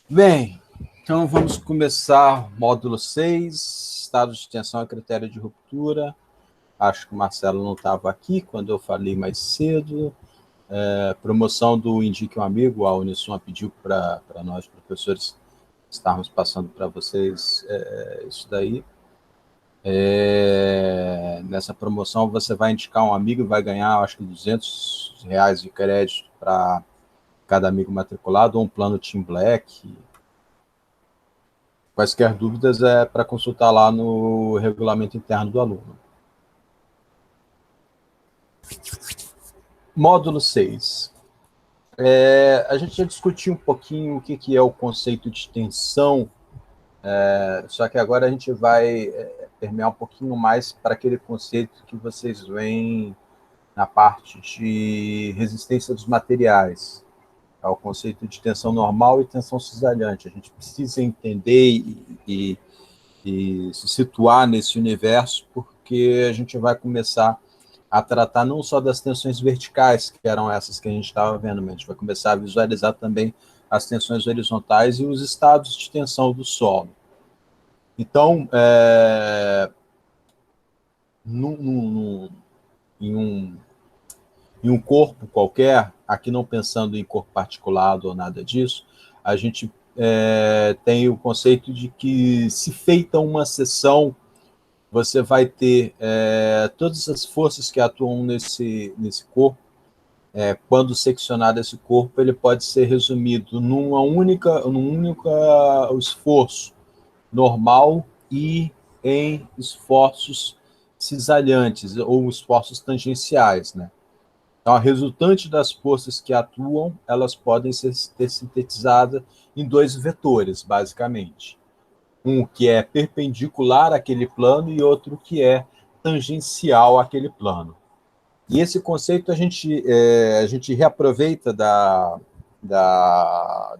Bem, então vamos começar módulo 6, estado de tensão e critério de ruptura. Acho que o Marcelo não estava aqui quando eu falei mais cedo. Promoção do Indique um Amigo, a Uniswan pediu para nós, professores, estarmos passando para vocês isso daí. Nessa promoção você vai indicar um amigo e vai ganhar, acho que R$200 de crédito para cada amigo matriculado, ou um plano Team Black. Quaisquer dúvidas é para consultar lá no regulamento interno do aluno. Módulo 6. A gente já discutiu um pouquinho o que é o conceito de tensão, só que agora a gente vai permear um pouquinho mais para aquele conceito que vocês veem na parte de resistência dos materiais. É o conceito de tensão normal e tensão cisalhante. A gente precisa entender e se situar nesse universo, porque a gente vai começar a tratar não só das tensões verticais, que eram essas que a gente estava vendo, mas a gente vai começar a visualizar também as tensões horizontais e os estados de tensão do solo. Então, em um corpo qualquer, aqui não pensando em corpo particulado ou nada disso, a gente tem o conceito de que, se feita uma seção, você vai ter todas as forças que atuam nesse corpo. Quando seccionado esse corpo, ele pode ser resumido num único esforço normal e em esforços cisalhantes ou esforços tangenciais, né? Então, a resultante das forças que atuam, elas podem ser sintetizadas em dois vetores, basicamente. Um que é perpendicular àquele plano e outro que é tangencial àquele plano. E esse conceito a gente reaproveita da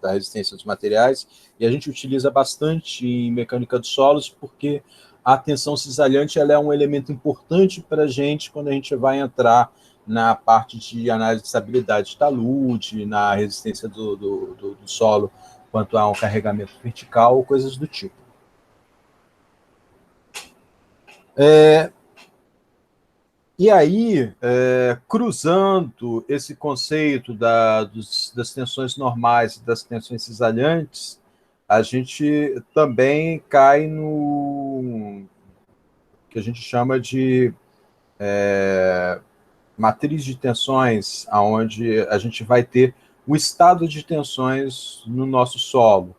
resistência dos materiais e a gente utiliza bastante em mecânica dos solos, porque a tensão cisalhante ela é um elemento importante para a gente quando a gente vai entrar na parte de análise de estabilidade de talude, na resistência do solo quanto a um carregamento vertical ou coisas do tipo. E aí, cruzando esse conceito das tensões normais e das tensões cisalhantes, a gente também cai no que a gente chama de matriz de tensões, onde a gente vai ter o estado de tensões no nosso solo,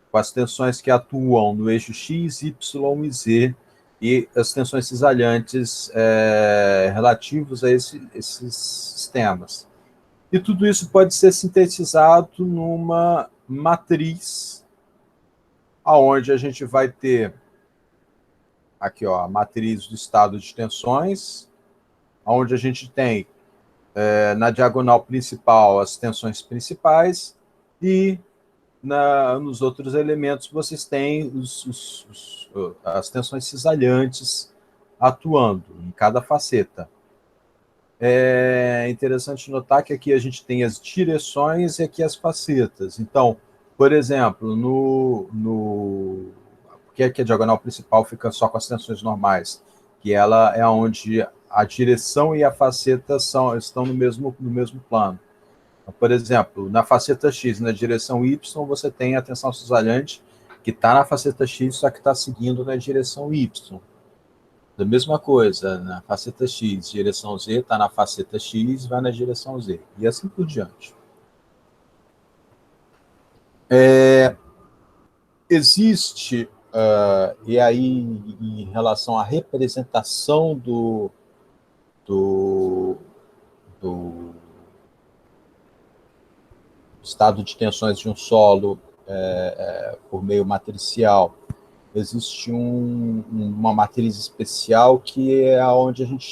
com as tensões que atuam no eixo X, Y e Z, e as tensões cisalhantes relativos a esses sistemas. E tudo isso pode ser sintetizado numa matriz, onde a gente vai ter aqui, ó, a matriz do estado de tensões, onde a gente tem na diagonal principal as tensões principais e nos outros elementos vocês têm as tensões cisalhantes atuando em cada faceta. É interessante notar que aqui a gente tem as direções e aqui as facetas. Então, por exemplo, porque aqui a diagonal principal fica só com as tensões normais, que ela é onde a direção e a faceta estão no mesmo plano. Então, por exemplo, na faceta X, na direção Y, você tem a tensão cisalhante que está na faceta X, só que está seguindo na direção Y. Da mesma coisa, na faceta X, direção Z, está na faceta X, vai na direção Z. E assim por diante. Existe, e aí em relação à representação do estado de tensões de um solo por meio matricial, existe uma matriz especial que é onde a gente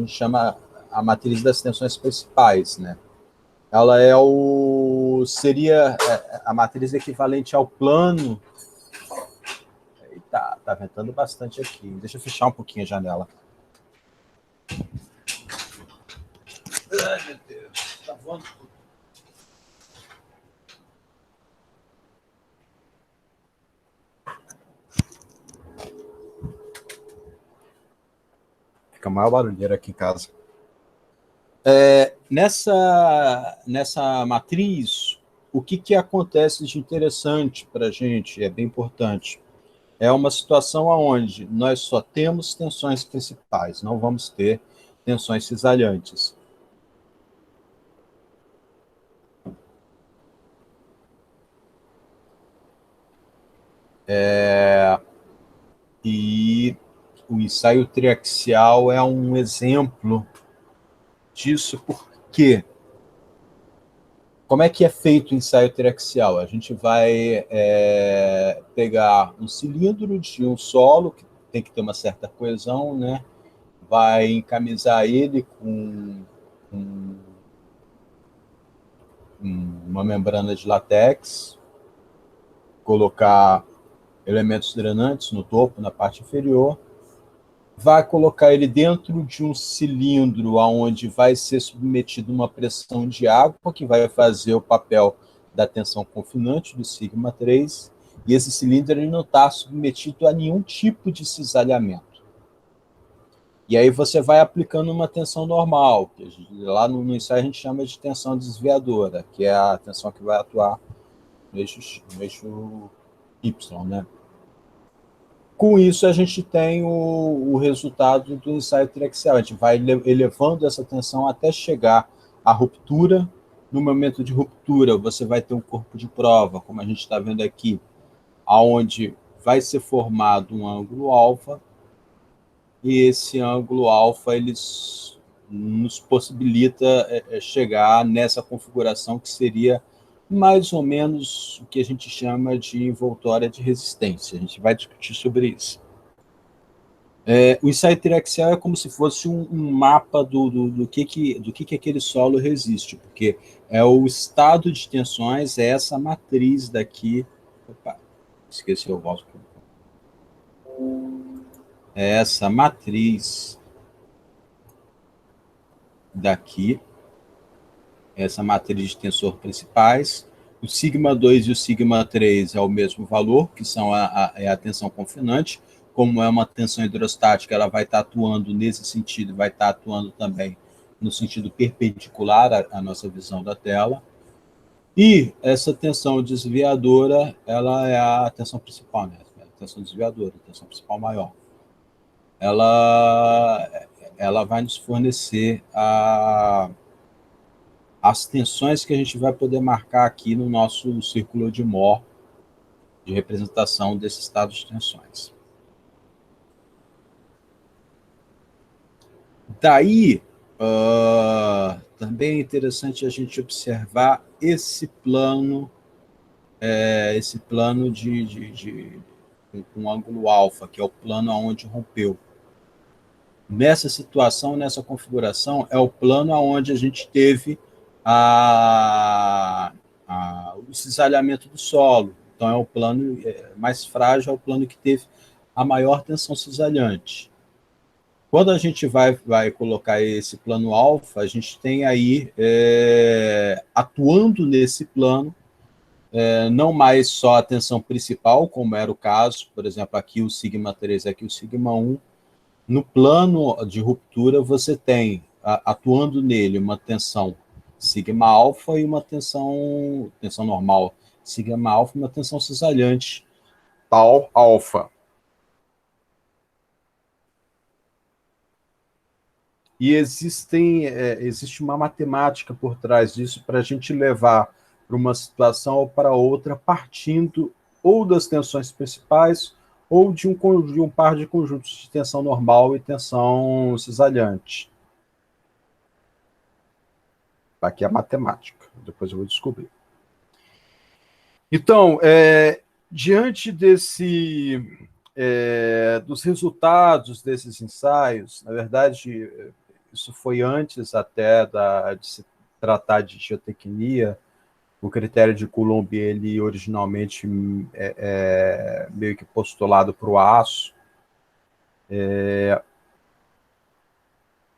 chama a matriz das tensões principais, né? Ela seria a matriz equivalente ao plano. Tá ventando bastante aqui. Deixa eu fechar um pouquinho a janela. Ai, meu Deus, tá voando tudo. fica a maior barulheira aqui em casa. Nessa matriz, o que acontece de interessante para a gente, é bem importante, é uma situação onde nós só temos tensões principais, não vamos ter tensões cisalhantes. E o ensaio triaxial é um exemplo disso, porque como é que é feito o ensaio triaxial? A gente vai pegar um cilindro de um solo, que tem que ter uma certa coesão, né? Vai encamisar ele com uma membrana de látex, colocar elementos drenantes no topo, na parte inferior, vai colocar ele dentro de um cilindro onde vai ser submetido uma pressão de água, que vai fazer o papel da tensão confinante do sigma 3, e esse cilindro ele não está submetido a nenhum tipo de cisalhamento. E aí você vai aplicando uma tensão normal, que lá no ensaio a gente chama de tensão desviadora, que é a tensão que vai atuar no eixo Y, né? Com isso, a gente tem o resultado do ensaio triaxial. A gente vai elevando essa tensão até chegar à ruptura. No momento de ruptura, você vai ter um corpo de prova, como a gente está vendo aqui, onde vai ser formado um ângulo alfa, e esse ângulo alfa ele nos possibilita chegar nessa configuração que seria mais ou menos o que a gente chama de envoltória de resistência. A gente vai discutir sobre isso. O ensaio triaxial é como se fosse um mapa do que aquele solo resiste, porque é o estado de tensões, é essa matriz daqui. Opa, esqueci o vosso. É essa matriz daqui, essa matriz de tensor principais. O sigma 2 e o sigma 3 é o mesmo valor, que são a tensão confinante. Como é uma tensão hidrostática, ela vai estar atuando nesse sentido, vai estar atuando também no sentido perpendicular à nossa visão da tela. E essa tensão desviadora, ela é a tensão principal, né? A tensão desviadora, a tensão principal maior. Ela vai nos fornecer as tensões que a gente vai poder marcar aqui no nosso círculo de Mohr, de representação desse estado de tensões. Daí, também é interessante a gente observar esse plano com ângulo alfa, que é o plano onde rompeu. Nessa situação, nessa configuração, é o plano onde a gente teve o cisalhamento do solo. Então, é o plano mais frágil, é o plano que teve a maior tensão cisalhante. Quando a gente vai colocar esse plano alfa, a gente tem aí, atuando nesse plano, não mais só a tensão principal, como era o caso, por exemplo, aqui o sigma 3, aqui o sigma 1. No plano de ruptura, você tem, atuando nele, uma tensão sigma alfa e uma tensão normal sigma alfa e uma tensão cisalhante tal alfa. E existe uma matemática por trás disso para a gente levar para uma situação ou para outra, partindo ou das tensões principais ou de um par de conjuntos de tensão normal e tensão cisalhante. Aqui é a matemática, depois eu vou descobrir. Então, diante dos resultados desses ensaios, na verdade, isso foi antes até de se tratar de geotecnia. O critério de Coulomb, ele originalmente meio que postulado para o aço.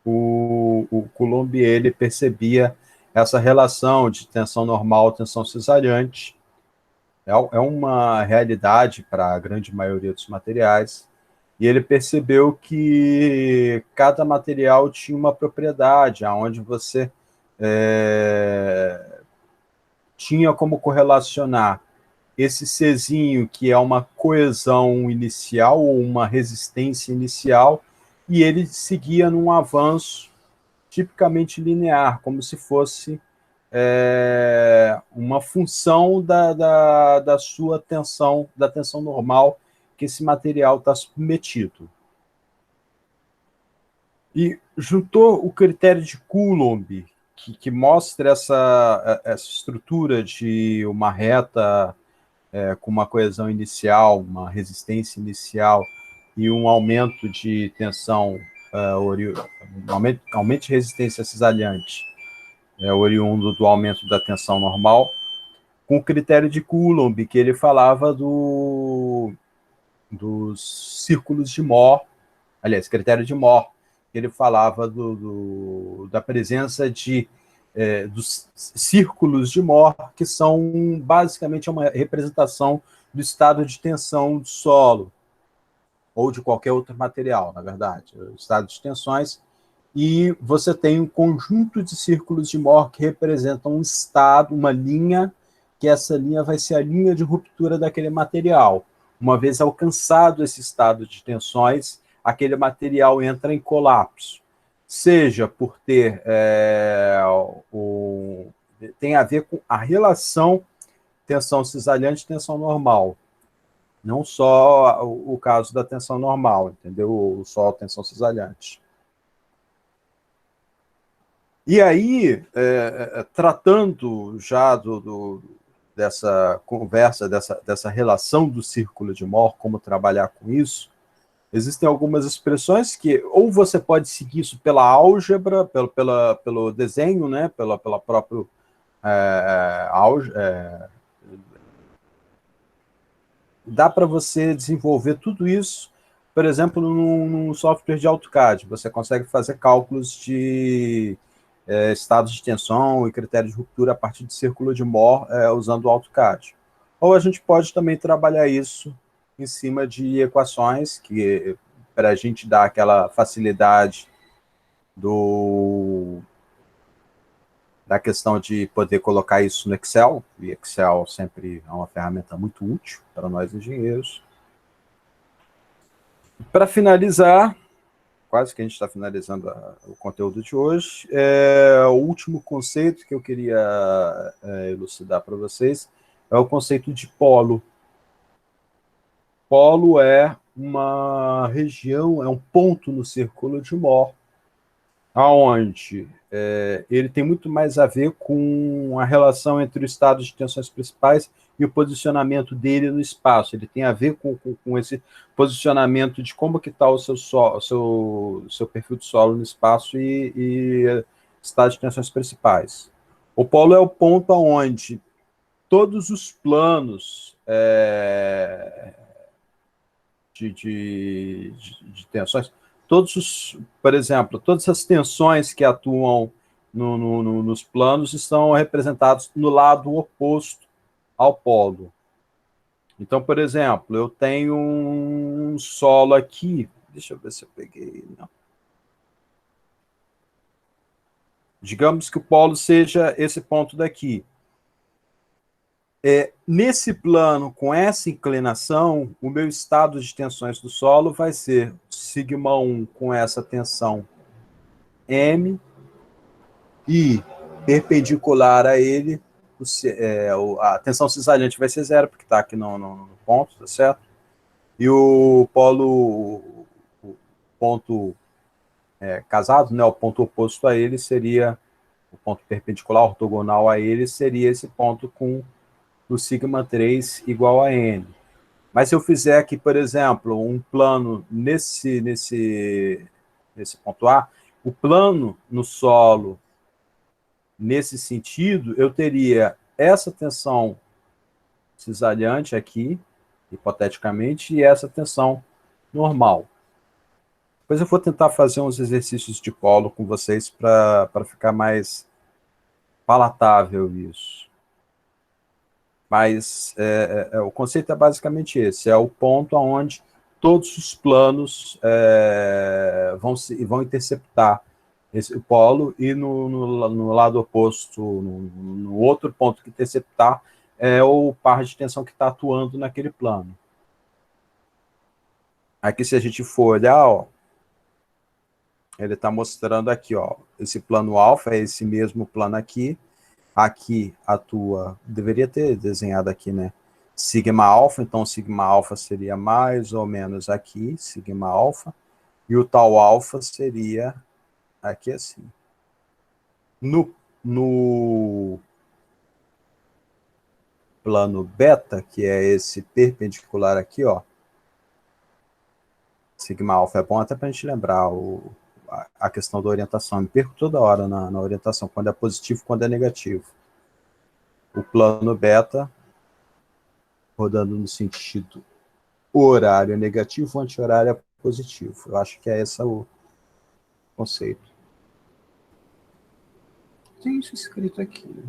O Coulomb, ele percebia essa relação de tensão normal, tensão cisalhante. É uma realidade para a grande maioria dos materiais. E ele percebeu que cada material tinha uma propriedade, aonde você tinha como correlacionar esse Czinho, que é uma coesão inicial ou uma resistência inicial, e ele seguia num avanço tipicamente linear, como se fosse uma função da sua tensão, da tensão normal que esse material está submetido. E juntou o critério de Coulomb, que mostra essa estrutura de uma reta com uma coesão inicial, uma resistência inicial e um aumento de tensão, aumento de resistência cisalhante, oriundo do aumento da tensão normal, com o critério de Coulomb, que ele falava dos círculos de Mohr, aliás, critério de Mohr, que ele falava da presença dos círculos de Mohr, que são basicamente uma representação do estado de tensão do solo, ou de qualquer outro material, na verdade, o estado de tensões, e você tem um conjunto de círculos de Mohr que representam um estado, uma linha, que essa linha vai ser a linha de ruptura daquele material. Uma vez alcançado esse estado de tensões, aquele material entra em colapso, seja por ter tem a ver com a relação tensão cisalhante e tensão normal, não só o caso da tensão normal, entendeu? Só a tensão cisalhante. E aí, tratando já dessa conversa, dessa relação do círculo de Mohr, como trabalhar com isso, existem algumas expressões que ou você pode seguir isso pela álgebra, pelo desenho, né, pela própria álgebra. Dá para você desenvolver tudo isso, por exemplo, num software de AutoCAD. Você consegue fazer cálculos de estados de tensão e critérios de ruptura a partir de círculo de Mohr usando o AutoCAD. Ou a gente pode também trabalhar isso em cima de equações, que para a gente dar aquela facilidade da questão de poder colocar isso no Excel, e Excel sempre é uma ferramenta muito útil para nós engenheiros. Para finalizar, quase que a gente está finalizando o conteúdo de hoje, o último conceito que eu queria elucidar para vocês é o conceito de polo. Polo é uma região, é um ponto no círculo de Mohr, aonde ele tem muito mais a ver com a relação entre o estado de tensões principais e o posicionamento dele no espaço. Ele tem a ver com esse posicionamento de como que está o seu perfil de solo no espaço e estado de tensões principais. O polo é o ponto onde todos os planos de tensões, por exemplo, todas as tensões que atuam nos planos estão representados no lado oposto ao polo. Então, por exemplo, eu tenho um solo aqui, deixa eu ver se eu peguei, não. Digamos que o polo seja esse ponto daqui. Nesse plano, com essa inclinação, o meu estado de tensões do solo vai ser σ1 com essa tensão M, e perpendicular a ele, a tensão cisalhante vai ser zero, porque está aqui no ponto, tá certo? E o ponto casado, né, o ponto oposto a ele seria, o ponto perpendicular ortogonal a ele seria esse ponto com o σ3 igual a N. Mas se eu fizer aqui, por exemplo, um plano nesse ponto A, o plano no solo, nesse sentido, eu teria essa tensão cisalhante aqui, hipoteticamente, e essa tensão normal. Depois eu vou tentar fazer uns exercícios de polo com vocês para ficar mais palatável isso. Mas o conceito é basicamente esse, é o ponto onde todos os planos vão interceptar esse polo, e no lado oposto, no outro ponto que interceptar, é o par de tensão que está atuando naquele plano. Aqui, se a gente for olhar, ó, ele está mostrando aqui, ó, esse plano alfa é esse mesmo plano aqui. Aqui atua, deveria ter desenhado aqui, né? Sigma alfa, então sigma alfa seria mais ou menos aqui, sigma alfa, e o tal alfa seria aqui assim. No plano beta, que é esse perpendicular aqui, ó, sigma alfa é bom até para a gente lembrar a questão da orientação. Eu me perco toda hora na orientação, quando é positivo, quando é negativo. O plano beta, rodando no sentido horário negativo, anti-horário é positivo. Eu acho que é esse o conceito. Tem isso escrito aqui.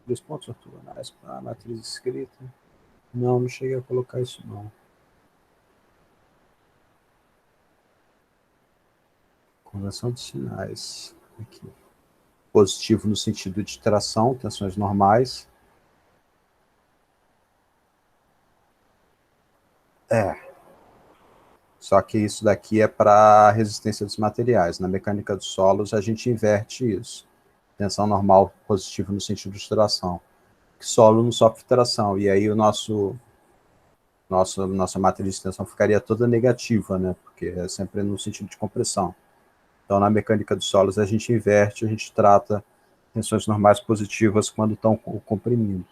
Dois pontos ortogonais para a matriz escrita. Não cheguei a colocar isso, não. Conversão de sinais. Aqui. Positivo no sentido de tração, tensões normais. Só que isso daqui é para resistência dos materiais. Na mecânica dos solos, a gente inverte isso. Tensão normal positivo no sentido de tração. Que solo não sofre tração. E aí nossa matriz de tensão ficaria toda negativa, né? Porque é sempre no sentido de compressão. Então, na mecânica dos solos, a gente inverte, a gente trata tensões normais positivas quando estão comprimindo.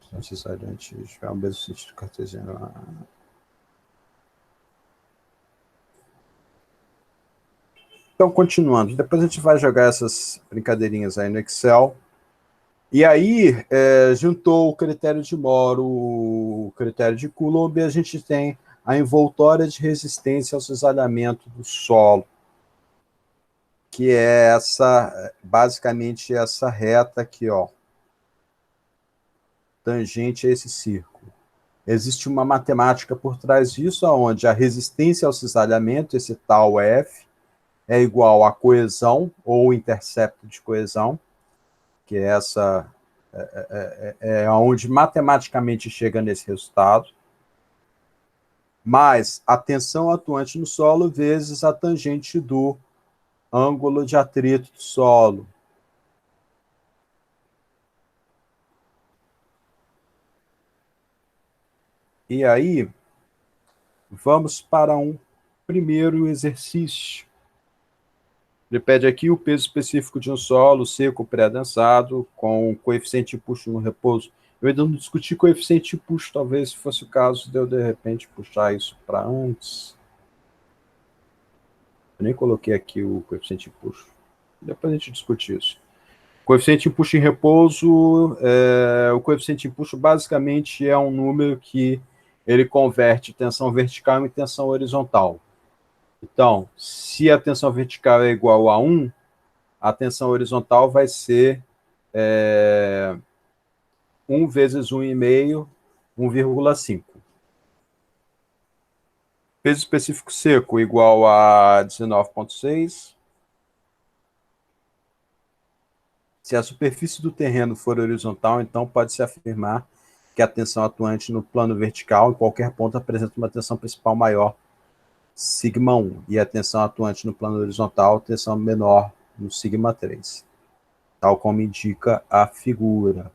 Se necessariamente tiver o mesmo sentido cartesiano. Então, continuando, depois a gente vai jogar essas brincadeirinhas aí no Excel. E aí, juntou o critério de Moore, o critério de Coulomb, e a gente tem a envoltória de resistência ao cisalhamento do solo, que é basicamente essa reta aqui, ó, tangente a esse círculo. Existe uma matemática por trás disso, onde a resistência ao cisalhamento, esse tal F, é igual à coesão, ou intercepto de coesão, que é essa onde matematicamente chega nesse resultado, mais a tensão atuante no solo vezes a tangente do ângulo de atrito do solo. E aí, vamos para um primeiro exercício. Ele pede aqui o peso específico de um solo seco pré-adensado com coeficiente de empuxo no repouso. Eu ainda não discuti coeficiente de empuxo, talvez fosse o caso de eu, de repente, puxar isso para antes. Eu nem coloquei aqui o coeficiente de empuxo. Depois a gente discute isso. Coeficiente de empuxo em repouso, o coeficiente de empuxo basicamente é um número que ele converte tensão vertical em tensão horizontal. Então, se a tensão vertical é igual a 1, a tensão horizontal vai ser 1 vezes 1,5, 1,5. Peso específico seco igual a 19,6. Se a superfície do terreno for horizontal, então pode-se afirmar que a tensão atuante no plano vertical, em qualquer ponto, apresenta uma tensão principal maior, sigma 1, e a tensão atuante no plano horizontal, tensão menor no sigma 3, tal como indica a figura.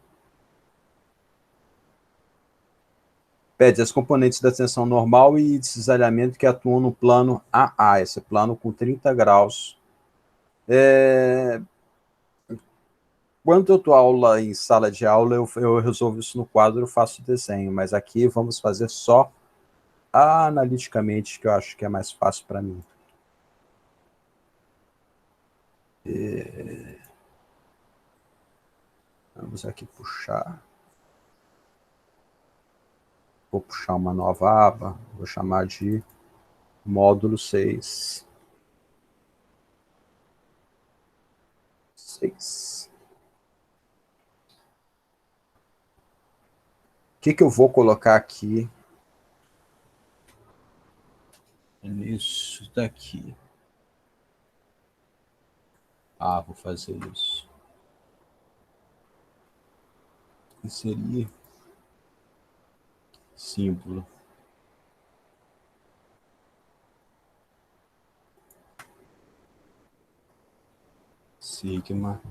Pede as componentes da tensão normal e de cisalhamento que atuam no plano AA, esse plano com 30 graus. Quando eu dou aula em sala de aula, eu resolvo isso no quadro, eu faço desenho, mas aqui vamos fazer só analiticamente, que eu acho que é mais fácil para mim. Vamos aqui puxar. Vou puxar uma nova aba, vou chamar de módulo 6. 6. O que eu vou colocar aqui nisso daqui? Ah, vou fazer isso. Inserir símbolo. Sigma.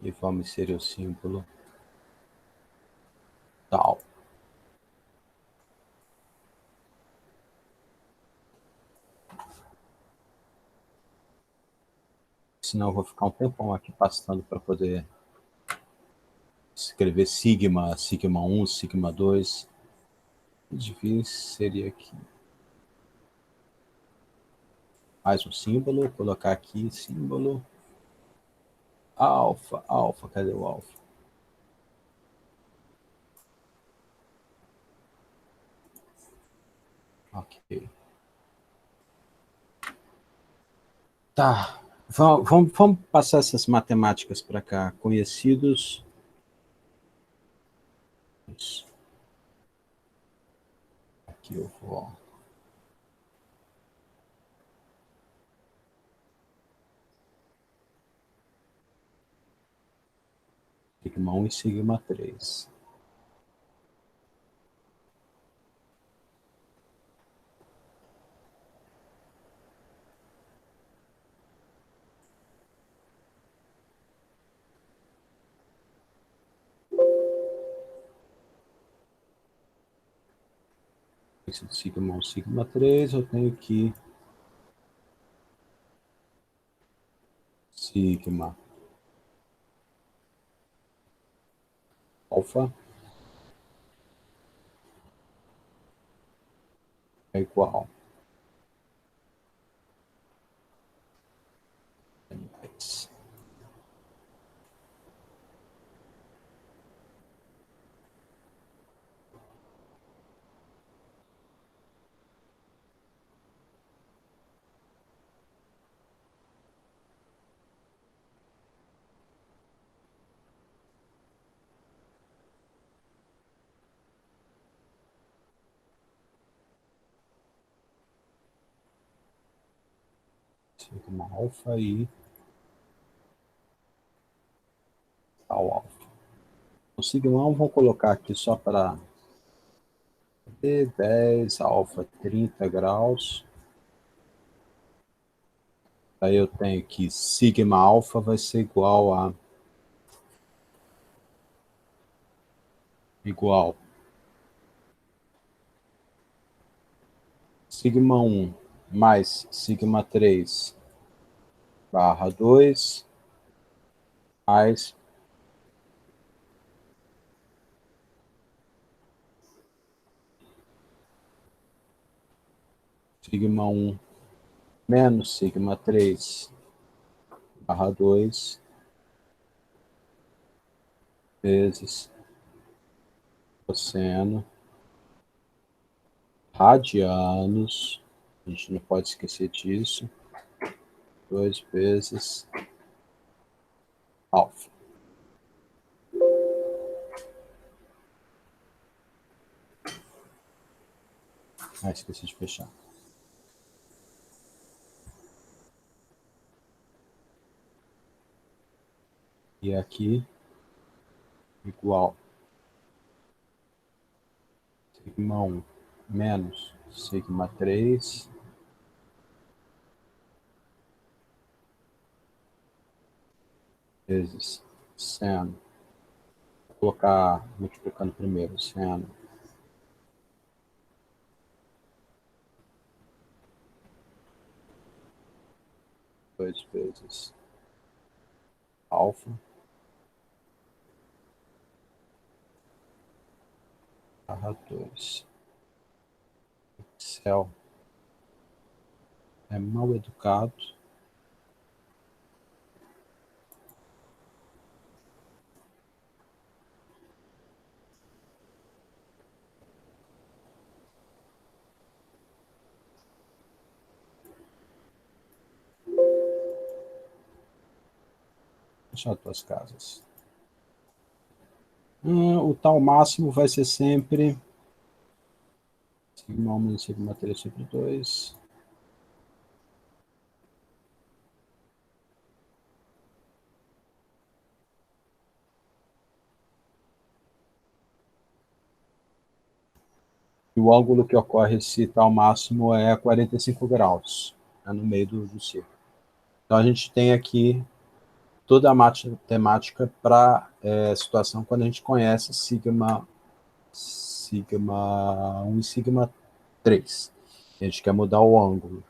E vamos inserir o símbolo tal. Senão eu vou ficar um tempão aqui passando para poder escrever sigma, sigma 1, sigma 2. O difícil seria aqui. Mais um símbolo, colocar aqui símbolo. Alfa, alfa, cadê o alfa? Ok. Tá, vamos passar essas matemáticas para cá. Conhecidos. Isso. Aqui eu vou. Sigma 1 e sigma 3. Esse de sigma 1, sigma 3, eu tenho aqui sigma alfa é igual a x. Sigma alfa e tal alfa. O sigma 1 vou colocar aqui só para D10, alfa 30 graus. Aí eu tenho que sigma alfa vai ser igual sigma 1 mais sigma 3 barra 2 mais sigma 1 menos sigma 3 barra 2 vezes cosseno radianos, a gente não pode esquecer disso, 2 vezes alfa. Ah, esqueci de fechar. E aqui, igual sigma 1 menos sigma 3 vezes seno. Vou colocar multiplicando primeiro, seno 2 vezes alfa barra 2. Excel é mal educado. Só duas casas. O tal máximo vai ser sempre sigma 1 menos sigma 3 sobre 2. E o ângulo que ocorre esse tal máximo é 45 graus, né, no meio do círculo. Então, a gente tem aqui toda a matemática para situação quando a gente conhece sigma 1 e sigma 3. A gente quer mudar o ângulo,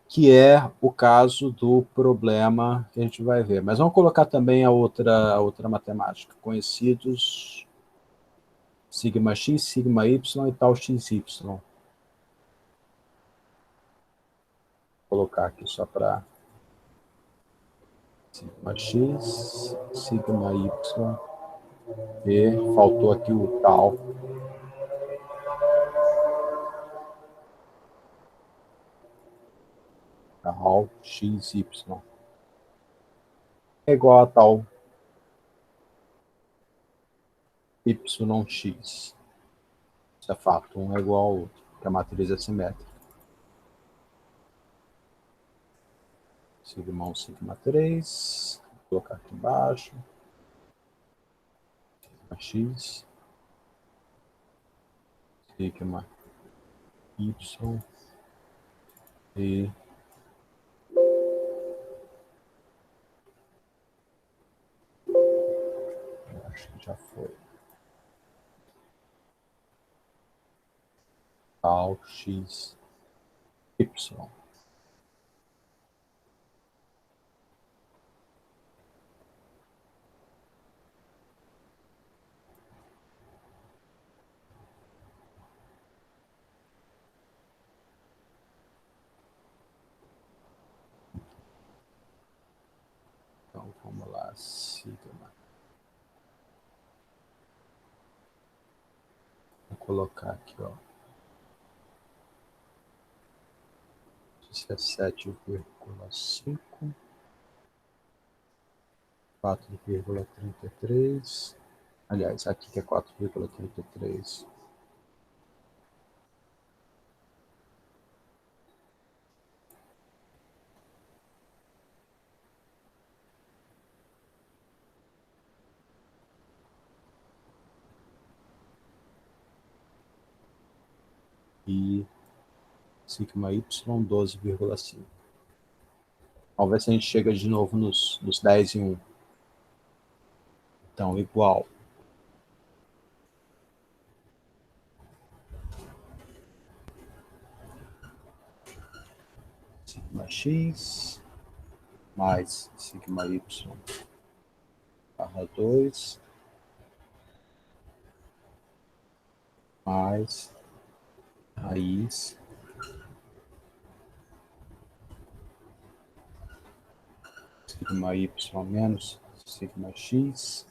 que é o caso do problema que a gente vai ver. Mas vamos colocar também a outra matemática, conhecidos sigma x, sigma y e tal xy. Vou colocar aqui só para sigma x, sigma y, e faltou aqui o tal xy é igual a tal yx. Isso é fato, um é igual ao outro, porque a matriz é simétrica. Sigma 1, sigma 3, vou colocar aqui embaixo, sigma x, sigma y e acho que já foi. Tal x y. Então vamos lá, sigma. Vou colocar aqui, ó. Isso é 7,5, 4,33. Aliás, aqui que é 4,33. E sigma y 12,5. Vamos ver se a gente chega de novo nos 10 em 1. Então, igual sigma x mais sigma y barra 2 mais raiz sigma y menos sigma x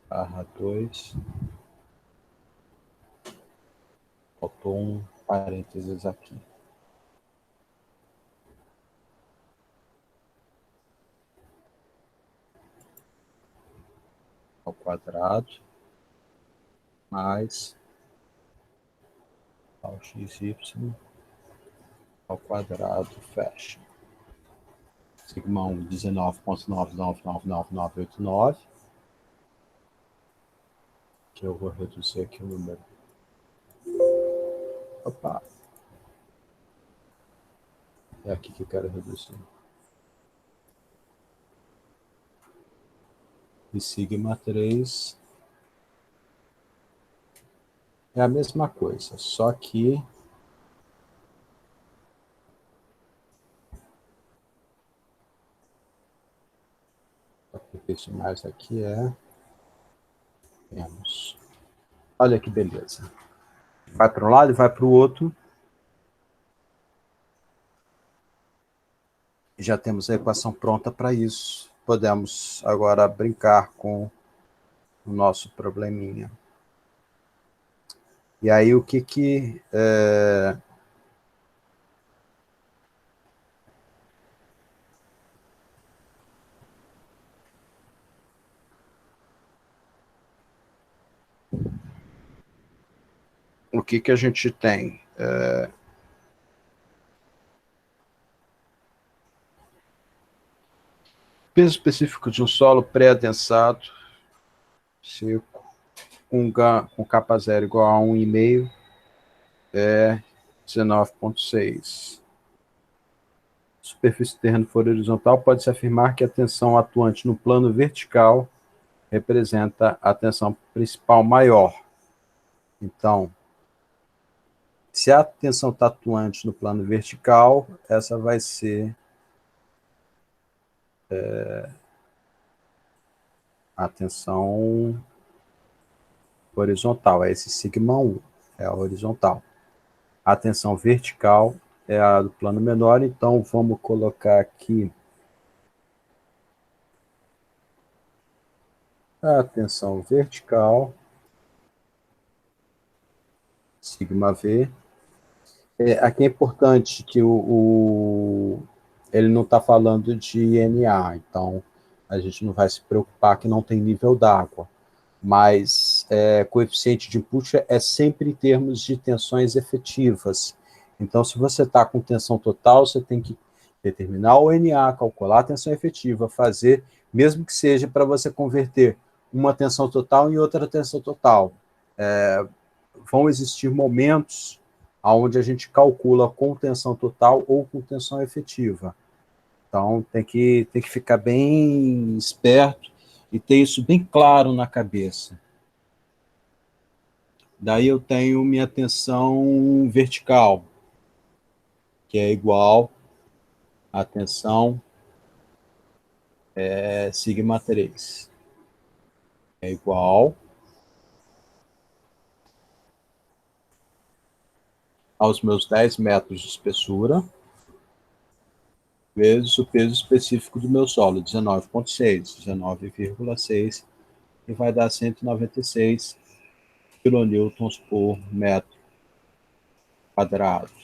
barra 2. Faltou um parênteses aqui. Ao quadrado mais ao xy ao quadrado, fecha. Sigma 1, 19,9999989, que eu vou reduzir aqui o número. Opa! É aqui que eu quero reduzir. E sigma 3 é a mesma coisa, só que esse mais aqui é menos. Olha que beleza. Vai para um lado e vai para o outro. Já temos a equação pronta para isso. Podemos agora brincar com o nosso probleminha. E aí, o que o que a gente tem? Peso específico de um solo pré-adensado, seco, com capa zero igual a 1,5, é 19,6. Superfície terreno for horizontal, pode-se afirmar que a tensão atuante no plano vertical representa a tensão principal maior. Então, se a tensão está atuante no plano vertical, essa vai ser a tensão horizontal, é esse sigma 1, é a horizontal. A tensão vertical é a do plano menor, então vamos colocar aqui a tensão vertical, sigma V. Aqui é importante que ele não está falando de NA, então a gente não vai se preocupar que não tem nível d'água, mas coeficiente de input é sempre em termos de tensões efetivas. Então, se você está com tensão total, você tem que determinar o NA, calcular a tensão efetiva, fazer, mesmo que seja para você converter uma tensão total em outra tensão total. Vão existir momentos onde a gente calcula com tensão total ou com tensão efetiva. Então, tem que ficar bem esperto e ter isso bem claro na cabeça. Daí eu tenho minha tensão vertical, que é igual à tensão sigma 3. É igual aos meus 10 metros de espessura, vezes o peso específico do meu solo, 19,6, e vai dar 196 kilonewtons por metro quadrado.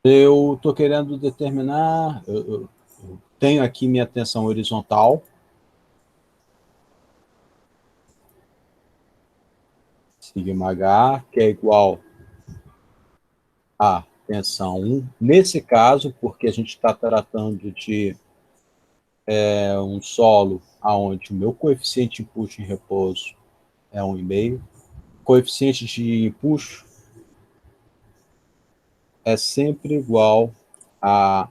Eu estou querendo determinar, eu tenho aqui minha tensão horizontal, sigma H, que é igual a tensão 1. Nesse caso, porque a gente está tratando de um solo onde o meu coeficiente de empuxo em repouso é 1,5, coeficiente de empuxo é sempre igual à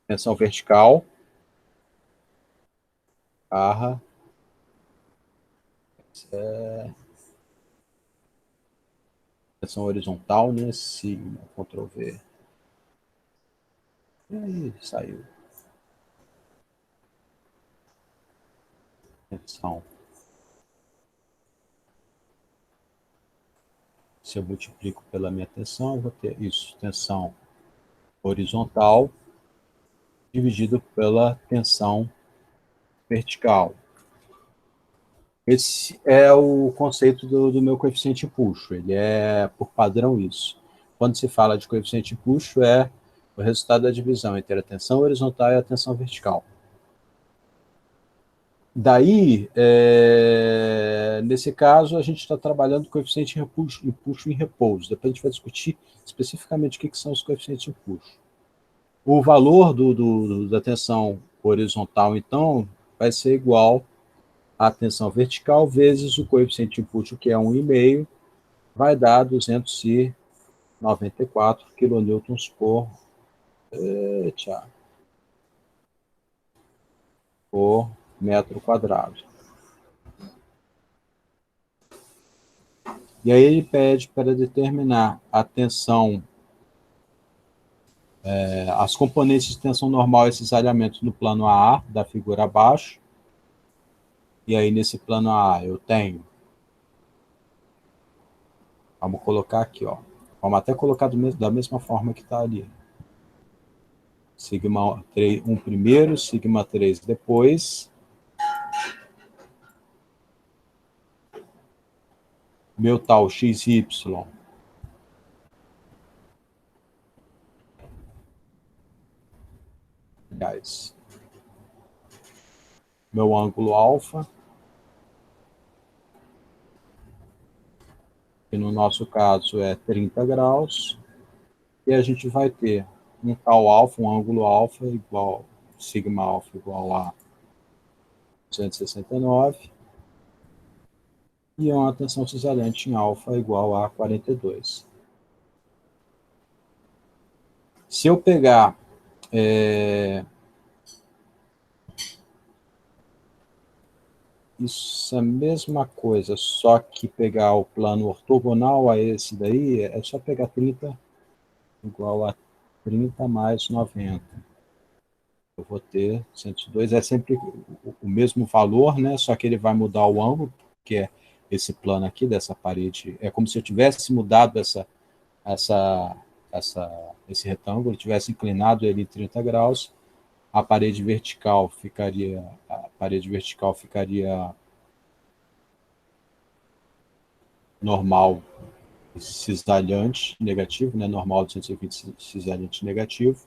tensão vertical, barra, tensão horizontal, né? Sigma, Ctrl V. E aí, saiu. Tensão. Se eu multiplico pela minha tensão, eu vou ter isso, tensão horizontal dividido pela tensão vertical. Esse é o conceito do meu coeficiente de empuxo, ele é, por padrão, isso. Quando se fala de coeficiente de empuxo, é o resultado da divisão entre a tensão horizontal e a tensão vertical. Daí, nesse caso, a gente está trabalhando com coeficiente de empuxo em repouso. Depois a gente vai discutir especificamente o que são os coeficientes de empuxo. O valor da tensão horizontal, então, vai ser igual à tensão vertical vezes o coeficiente de empuxo, que é 1,5, vai dar 294 kilonewtons por metro quadrado. E aí ele pede para determinar a tensão, as componentes de tensão normal, esses alinhamentos no plano AA, da figura abaixo. E aí nesse plano AA eu tenho, vamos colocar aqui, ó. Vamos até colocar da mesma forma que está ali. Sigma 3, 1 primeiro, sigma 3 depois. Meu tal XY. Aliás, meu ângulo alfa. no nosso caso é 30 graus, e a gente vai ter um tal alfa, um ângulo alfa igual, sigma alfa igual a 269, e uma tensão cisalente em alfa igual a 42. Se eu pegar isso é a mesma coisa, só que pegar o plano ortogonal a esse daí, é só pegar 30 igual a 30 mais 90. Eu vou ter 102, é sempre o mesmo valor, né? Só que ele vai mudar o ângulo, que é esse plano aqui dessa parede. É como se eu tivesse mudado esse retângulo, tivesse inclinado ele em 30 graus, a parede vertical ficaria normal cisalhante negativo, né? Normal de 120 cisalhante negativo.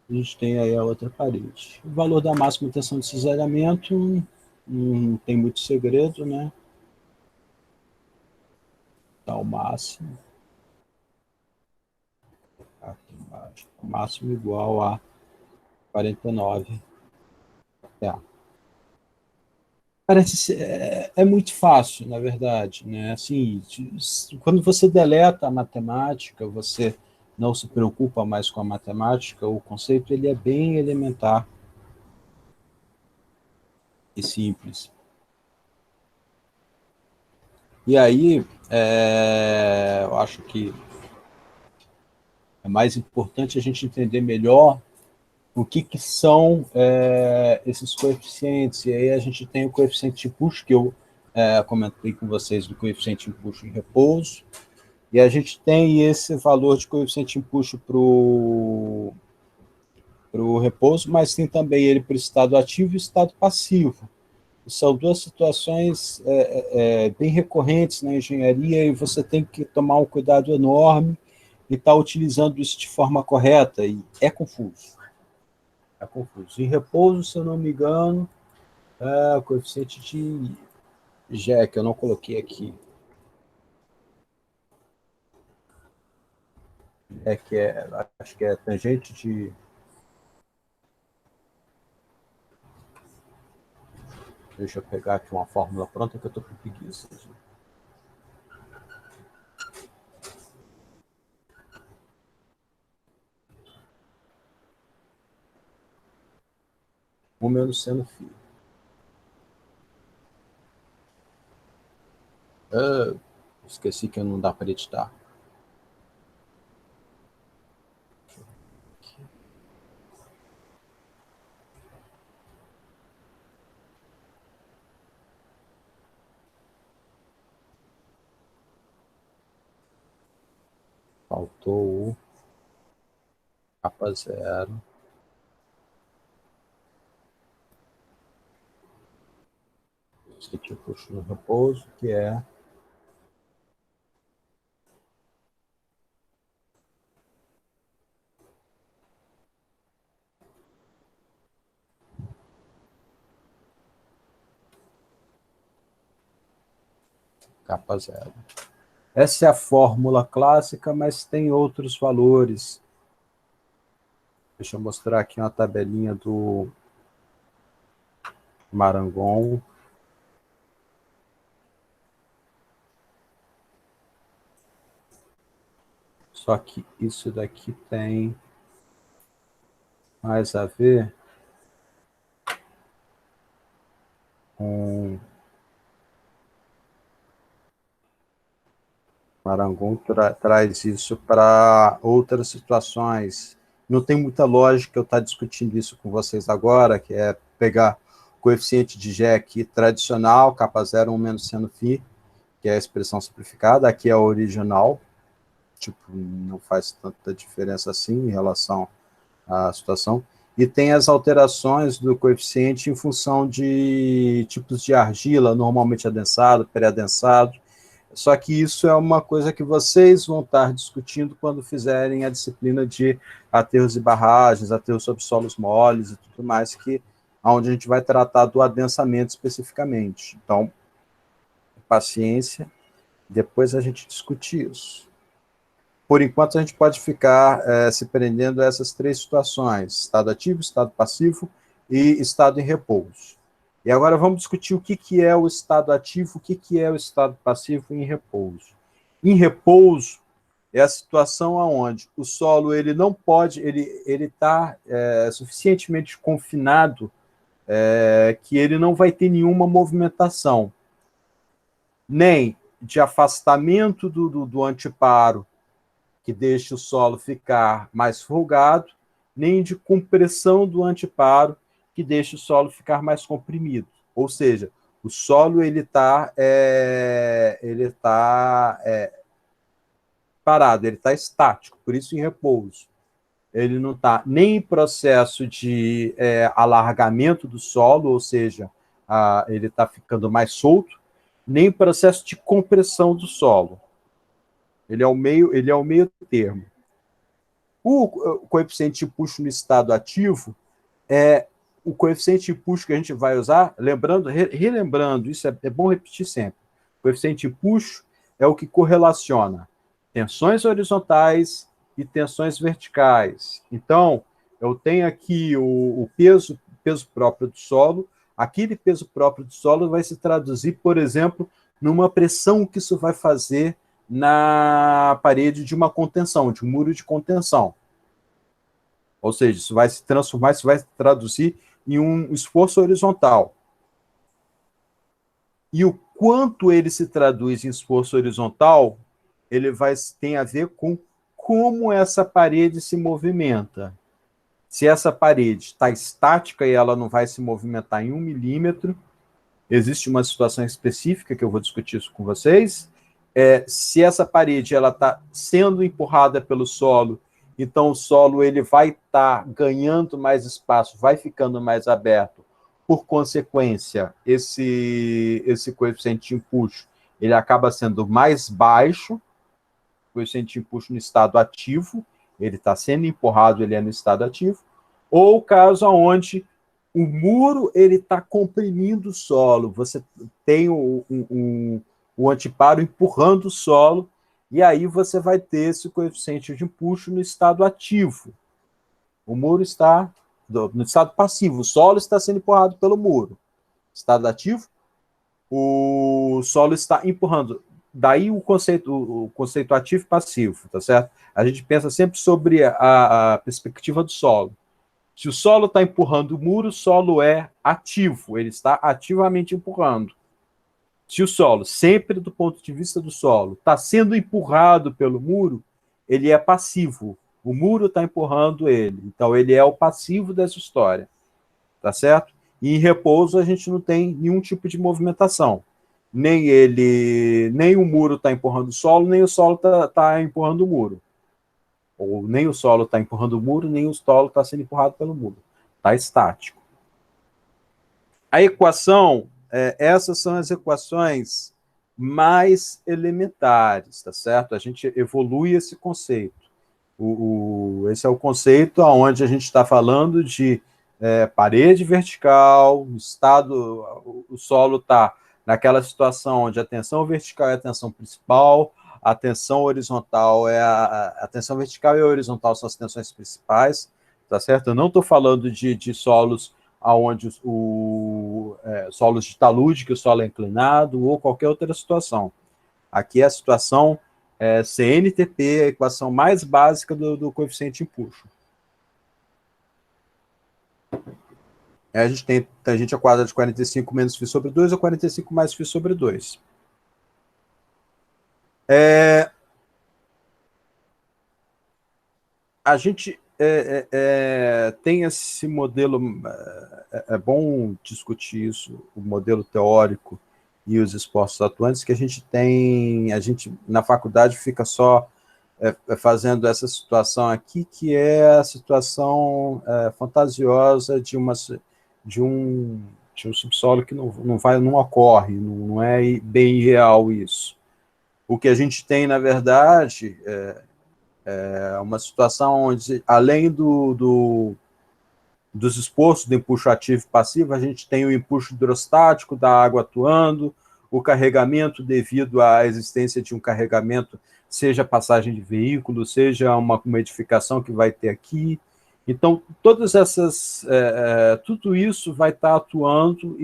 A gente tem aí a outra parede. O valor da máxima tensão de cisalhamento não tem muito segredo, né? Tá o máximo. Aqui embaixo. O máximo igual a 49. É. Parece ser, é muito fácil, na verdade, né? Assim, quando você deleta a matemática, você não se preocupa mais com a matemática, o conceito ele é bem elementar e simples. E aí, eu acho que é mais importante a gente entender melhor o que são esses coeficientes. E aí a gente tem o coeficiente de push, que eu comentei com vocês do coeficiente de push em repouso, e a gente tem esse valor de coeficiente de push para o repouso, mas tem também ele para o estado ativo e o estado passivo. São duas situações bem recorrentes na engenharia, e você tem que tomar um cuidado enorme e estar utilizando isso de forma correta, e é confuso. É confuso. Em repouso, se eu não me engano, o coeficiente de G, que eu não coloquei aqui, acho que é tangente de... Deixa eu pegar aqui uma fórmula pronta que eu estou com preguiça. 1 menos seno φ. Esqueci que não dá para editar. Faltou o capa zero. Esse aqui eu puxo no repouso, que é capa zero. Essa é a fórmula clássica, mas tem outros valores. Deixa eu mostrar aqui uma tabelinha do Marangon. Só que isso daqui tem mais a ver com... Marangon traz isso para outras situações. Não tem muita lógica eu estar discutindo isso com vocês agora, que é pegar o coeficiente de G aqui tradicional, capa 0, 1 menos seno φ, que é a expressão simplificada, aqui é a original, tipo, não faz tanta diferença assim em relação à situação, e tem as alterações do coeficiente em função de tipos de argila, normalmente adensado, pré-adensado. Só que isso é uma coisa que vocês vão estar discutindo quando fizerem a disciplina de aterros e barragens, aterros sobre solos moles e tudo mais, onde a gente vai tratar do adensamento especificamente. Então, paciência, Depois a gente discute isso. Por enquanto, a gente pode ficar se prendendo a essas três situações: estado ativo, estado passivo e estado em repouso. E agora vamos discutir o que é o estado ativo, o que é o estado passivo em repouso. Em repouso é a situação onde o solo ele não pode, ele está suficientemente confinado que ele não vai ter nenhuma movimentação, nem de afastamento do anteparo, que deixa o solo ficar mais folgado, nem de compressão do anteparo, que deixa o solo ficar mais comprimido. Ou seja, o solo ele está parado, ele está estático, por isso em repouso. Ele não está nem em processo de alargamento do solo, ou seja, ele está ficando mais solto, nem em processo de compressão do solo. Ele é o meio termo. O coeficiente de puxo no estado ativo é o coeficiente de puxo que a gente vai usar, relembrando, isso é bom repetir sempre. O coeficiente de puxo é o que correlaciona tensões horizontais e tensões verticais. Então, eu tenho aqui o peso próprio do solo. Aquele peso próprio do solo vai se traduzir, por exemplo, numa pressão que isso vai fazer na parede de uma contenção, de um muro de contenção. Ou seja, isso vai se transformar, isso vai se traduzir em um esforço horizontal. E o quanto ele se traduz em esforço horizontal, tem a ver com como essa parede se movimenta. Se essa parede está estática e ela não vai se movimentar em 1 milímetro, existe uma situação específica que eu vou discutir isso com vocês. Se essa parede está sendo empurrada pelo solo, então o solo ele vai estar ganhando mais espaço, vai ficando mais aberto. Por consequência, esse coeficiente de empuxo ele acaba sendo mais baixo. O coeficiente de empuxo no estado ativo, ele está sendo empurrado, ele é no estado ativo. Ou o caso onde o muro ele está comprimindo o solo, você tem o anteparo empurrando o solo, e aí você vai ter esse coeficiente de empuxo no estado ativo. O muro está no estado passivo, o solo está sendo empurrado pelo muro. Estado ativo, o solo está empurrando. Daí o conceito ativo e passivo, tá certo? A gente pensa sempre sobre a perspectiva do solo. Se o solo está empurrando o muro, o solo é ativo, ele está ativamente empurrando. Se o solo, sempre do ponto de vista do solo, está sendo empurrado pelo muro, ele é passivo. O muro está empurrando ele. Então, ele é o passivo dessa história. Tá certo? E em repouso, a gente não tem nenhum tipo de movimentação. Nem o muro está empurrando o solo, nem o solo está empurrando o muro. Ou nem o solo está empurrando o muro, nem o solo está sendo empurrado pelo muro. Está estático. A equação, essas são as equações mais elementares, tá certo? A gente evolui esse conceito. Esse é o conceito onde a gente está falando de parede vertical, o solo está naquela situação onde a tensão vertical é a tensão principal, a tensão horizontal a tensão vertical e a horizontal são as tensões principais, tá certo? Eu não estou falando de solos onde solos de talude, que o solo é inclinado, ou qualquer outra situação. Aqui é a situação CNTP, a equação mais básica do coeficiente de empuxo. A gente tem tangente à quadrada de 45 menos φ sobre 2 ou 45 mais φ sobre 2. A gente tem esse modelo, é bom discutir isso, o modelo teórico e os esforços atuantes, que a gente na faculdade fica só fazendo essa situação aqui, que é a situação fantasiosa de um subsolo que não ocorre, não é bem real isso. O que a gente tem, na verdade, é uma situação onde, além dos esforços do empuxo ativo e passivo, a gente tem o empuxo hidrostático da água atuando, o carregamento devido à existência de um carregamento, seja passagem de veículo, seja uma edificação que vai ter aqui. Então, todas essas, tudo isso vai estar atuando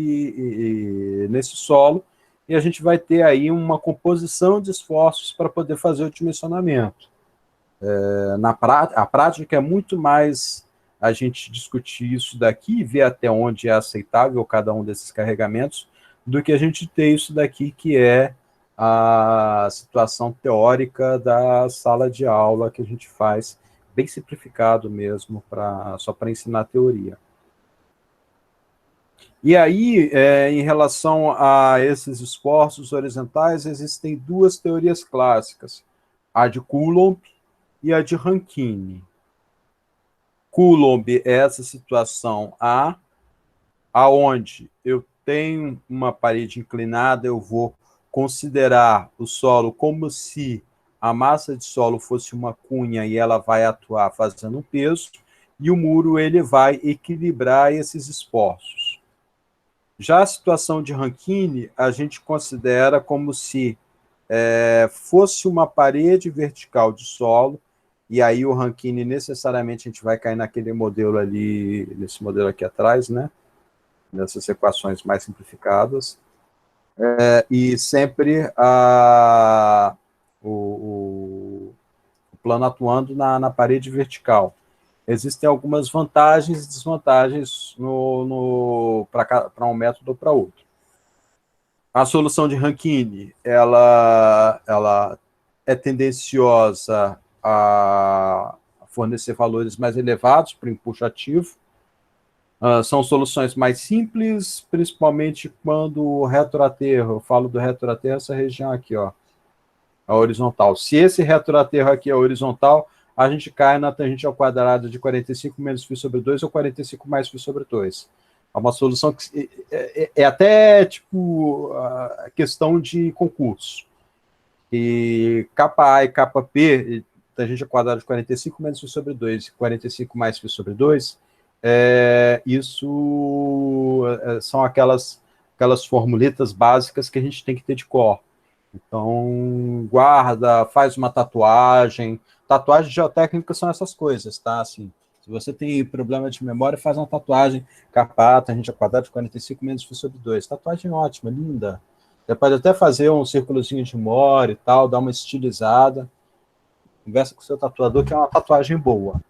nesse solo, e a gente vai ter aí uma composição de esforços para poder fazer o dimensionamento. A prática é muito mais a gente discutir isso daqui, ver até onde é aceitável cada um desses carregamentos, do que a gente ter isso daqui, que é a situação teórica da sala de aula que a gente faz, bem simplificado mesmo, só para ensinar teoria. E aí, em relação a esses esforços horizontais, existem duas teorias clássicas, a de Coulomb e a de Rankine. Coulomb é essa situação aonde eu tenho uma parede inclinada, eu vou considerar o solo como se a massa de solo fosse uma cunha e ela vai atuar fazendo um peso, e o muro ele vai equilibrar esses esforços. Já a situação de Rankine, a gente considera como se fosse uma parede vertical de solo, e aí o Rankine necessariamente a gente vai cair naquele modelo ali, nesse modelo aqui atrás, né? Nessas equações mais simplificadas, e sempre o plano atuando na parede vertical. Existem algumas vantagens e desvantagens para um método ou para outro. A solução de Rankine, ela é tendenciosa a fornecer valores mais elevados para o empuxo ativo. São soluções mais simples, principalmente quando o retroaterro, eu falo do retroaterro, essa região aqui, ó, a horizontal. Se esse retroaterro aqui é horizontal, a gente cai na tangente ao quadrado de 45 menos φ sobre 2 ou 45 mais φ sobre 2. É uma solução que é até tipo a questão de concurso. E capa A e capa P, tangente ao quadrado de 45 menos φ sobre 2 e 45 mais φ sobre 2, isso são aquelas formuletas básicas que a gente tem que ter de cor. Então, guarda, faz uma tatuagem. Tatuagens geotécnicas são essas coisas, tá? Assim, se você tem problema de memória, faz uma tatuagem, capa A, tangente ao quadrado de 45 menos φ sobre 2. Tatuagem ótima, linda. Você pode até fazer um círculozinho de Moore e tal, dar uma estilizada. Conversa com o seu tatuador, que é uma tatuagem boa.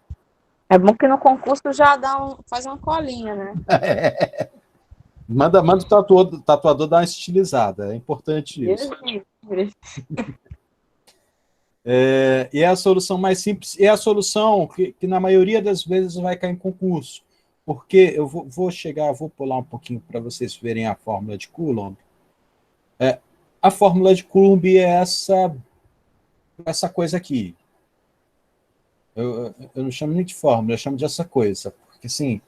É bom que no concurso já faz uma colinha, né? Manda o tatuador dar uma estilizada, é importante isso. E é a solução mais simples, e é a solução que na maioria das vezes vai cair em concurso, porque eu vou pular um pouquinho para vocês verem a fórmula de Coulomb. A fórmula de Coulomb é essa coisa aqui. Eu não chamo nem de fórmula, eu chamo de essa coisa, porque assim,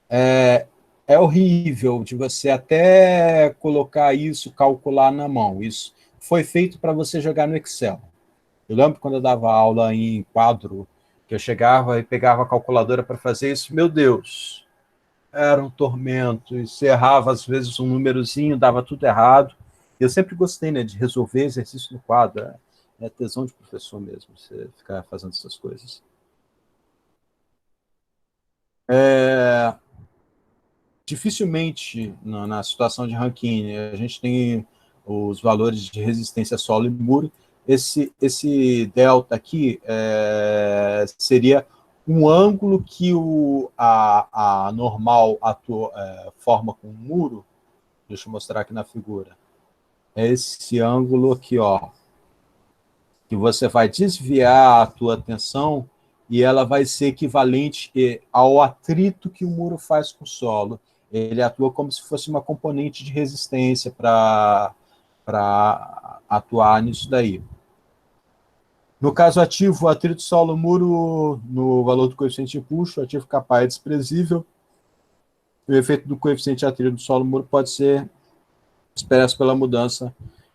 é horrível de você até colocar isso, calcular na mão. Isso foi feito para você jogar no Excel. Eu lembro quando eu dava aula em quadro, que eu chegava e pegava a calculadora para fazer isso, meu Deus, era um tormento, e você errava às vezes um númerozinho, dava tudo errado. Eu sempre gostei, né, de resolver exercício no quadro, é tesão de professor mesmo, você ficar fazendo essas coisas. Dificilmente, na situação de Rankine, a gente tem os valores de resistência solo e muro. Esse delta aqui seria um ângulo que a normal forma com o muro. Deixa eu mostrar aqui na figura. É esse ângulo aqui, ó, que você vai desviar a tua atenção e ela vai ser equivalente ao atrito que o muro faz com o solo. Ele atua como se fosse uma componente de resistência para atuar nisso daí. No caso ativo, o atrito solo-muro, no valor do coeficiente de empuxo, o ativo capa é desprezível. O efeito do coeficiente de atrito do solo-muro pode ser expresso pela mudança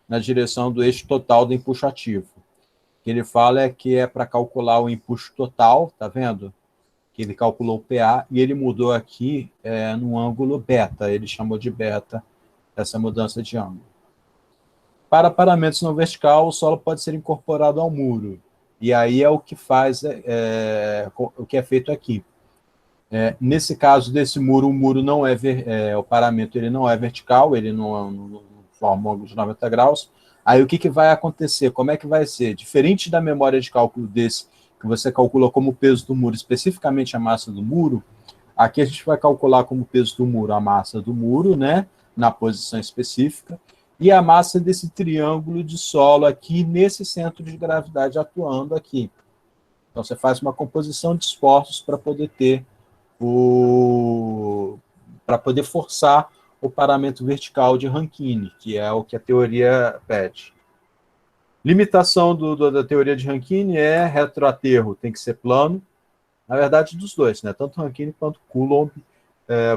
na direção do eixo total do empuxo ativo. O que ele fala é que é para calcular o empuxo total, tá vendo? Que ele calculou o PA e ele mudou aqui no ângulo beta, ele chamou de beta essa mudança de ângulo. Para paramentos não vertical, o solo pode ser incorporado ao muro. E aí é o que faz, o que é feito aqui. Nesse caso desse muro, o muro não o paramento ele não é vertical, ele não forma um ângulo de 90 graus. Aí o que vai acontecer? Como é que vai ser? Diferente da memória de cálculo desse, que você calcula como peso do muro, especificamente a massa do muro, aqui a gente vai calcular como peso do muro a massa do muro, né, na posição específica, e a massa desse triângulo de solo aqui nesse centro de gravidade atuando aqui. Então você faz uma composição de esforços para poder ter para poder forçar o paramento vertical de Rankine, que é o que a teoria pede. Limitação da teoria de Rankine é retroaterro tem que ser plano. Na verdade, dos dois, né? Tanto Rankine quanto Coulomb,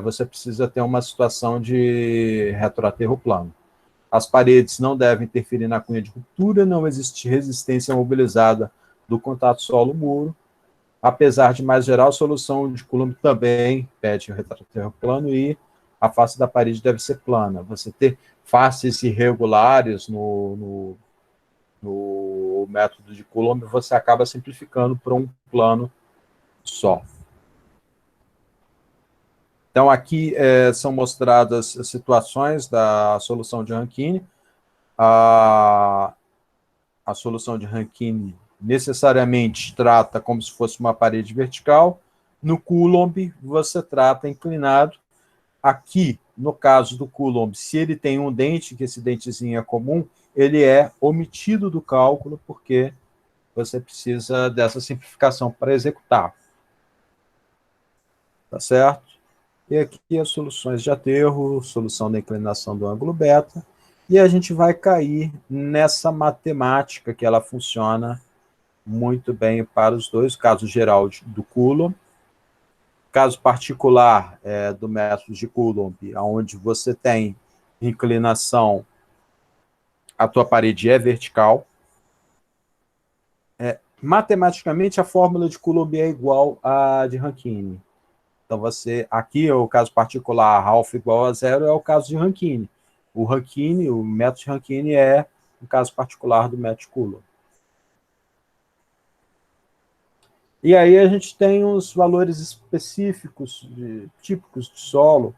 você precisa ter uma situação de retroaterro plano. As paredes não devem interferir na cunha de ruptura, não existe resistência mobilizada do contato solo-muro. Apesar de mais geral, a solução de Coulomb também pede o retroaterro plano e a face da parede deve ser plana. Você ter faces irregulares no método de Coulomb, você acaba simplificando para um plano só. Então, aqui são mostradas as situações da solução de Rankine. A solução de Rankine necessariamente trata como se fosse uma parede vertical. No Coulomb, você trata inclinado. Aqui, no caso do Coulomb, se ele tem um dente, que esse dentezinho é comum, ele é omitido do cálculo, porque você precisa dessa simplificação para executar. Tá certo? E aqui as soluções de aterro, solução da inclinação do ângulo beta, e a gente vai cair nessa matemática que ela funciona muito bem para os dois, caso geral do Coulomb, caso particular do método de Coulomb, onde você tem inclinação, a tua parede é vertical. Matematicamente, a fórmula de Coulomb é igual à de Rankine. Então, aqui é o caso particular, Ralph igual a zero, é o caso de Rankine. O método de Rankine é o caso particular do método de Coulomb. E aí a gente tem os valores específicos, típicos de solo,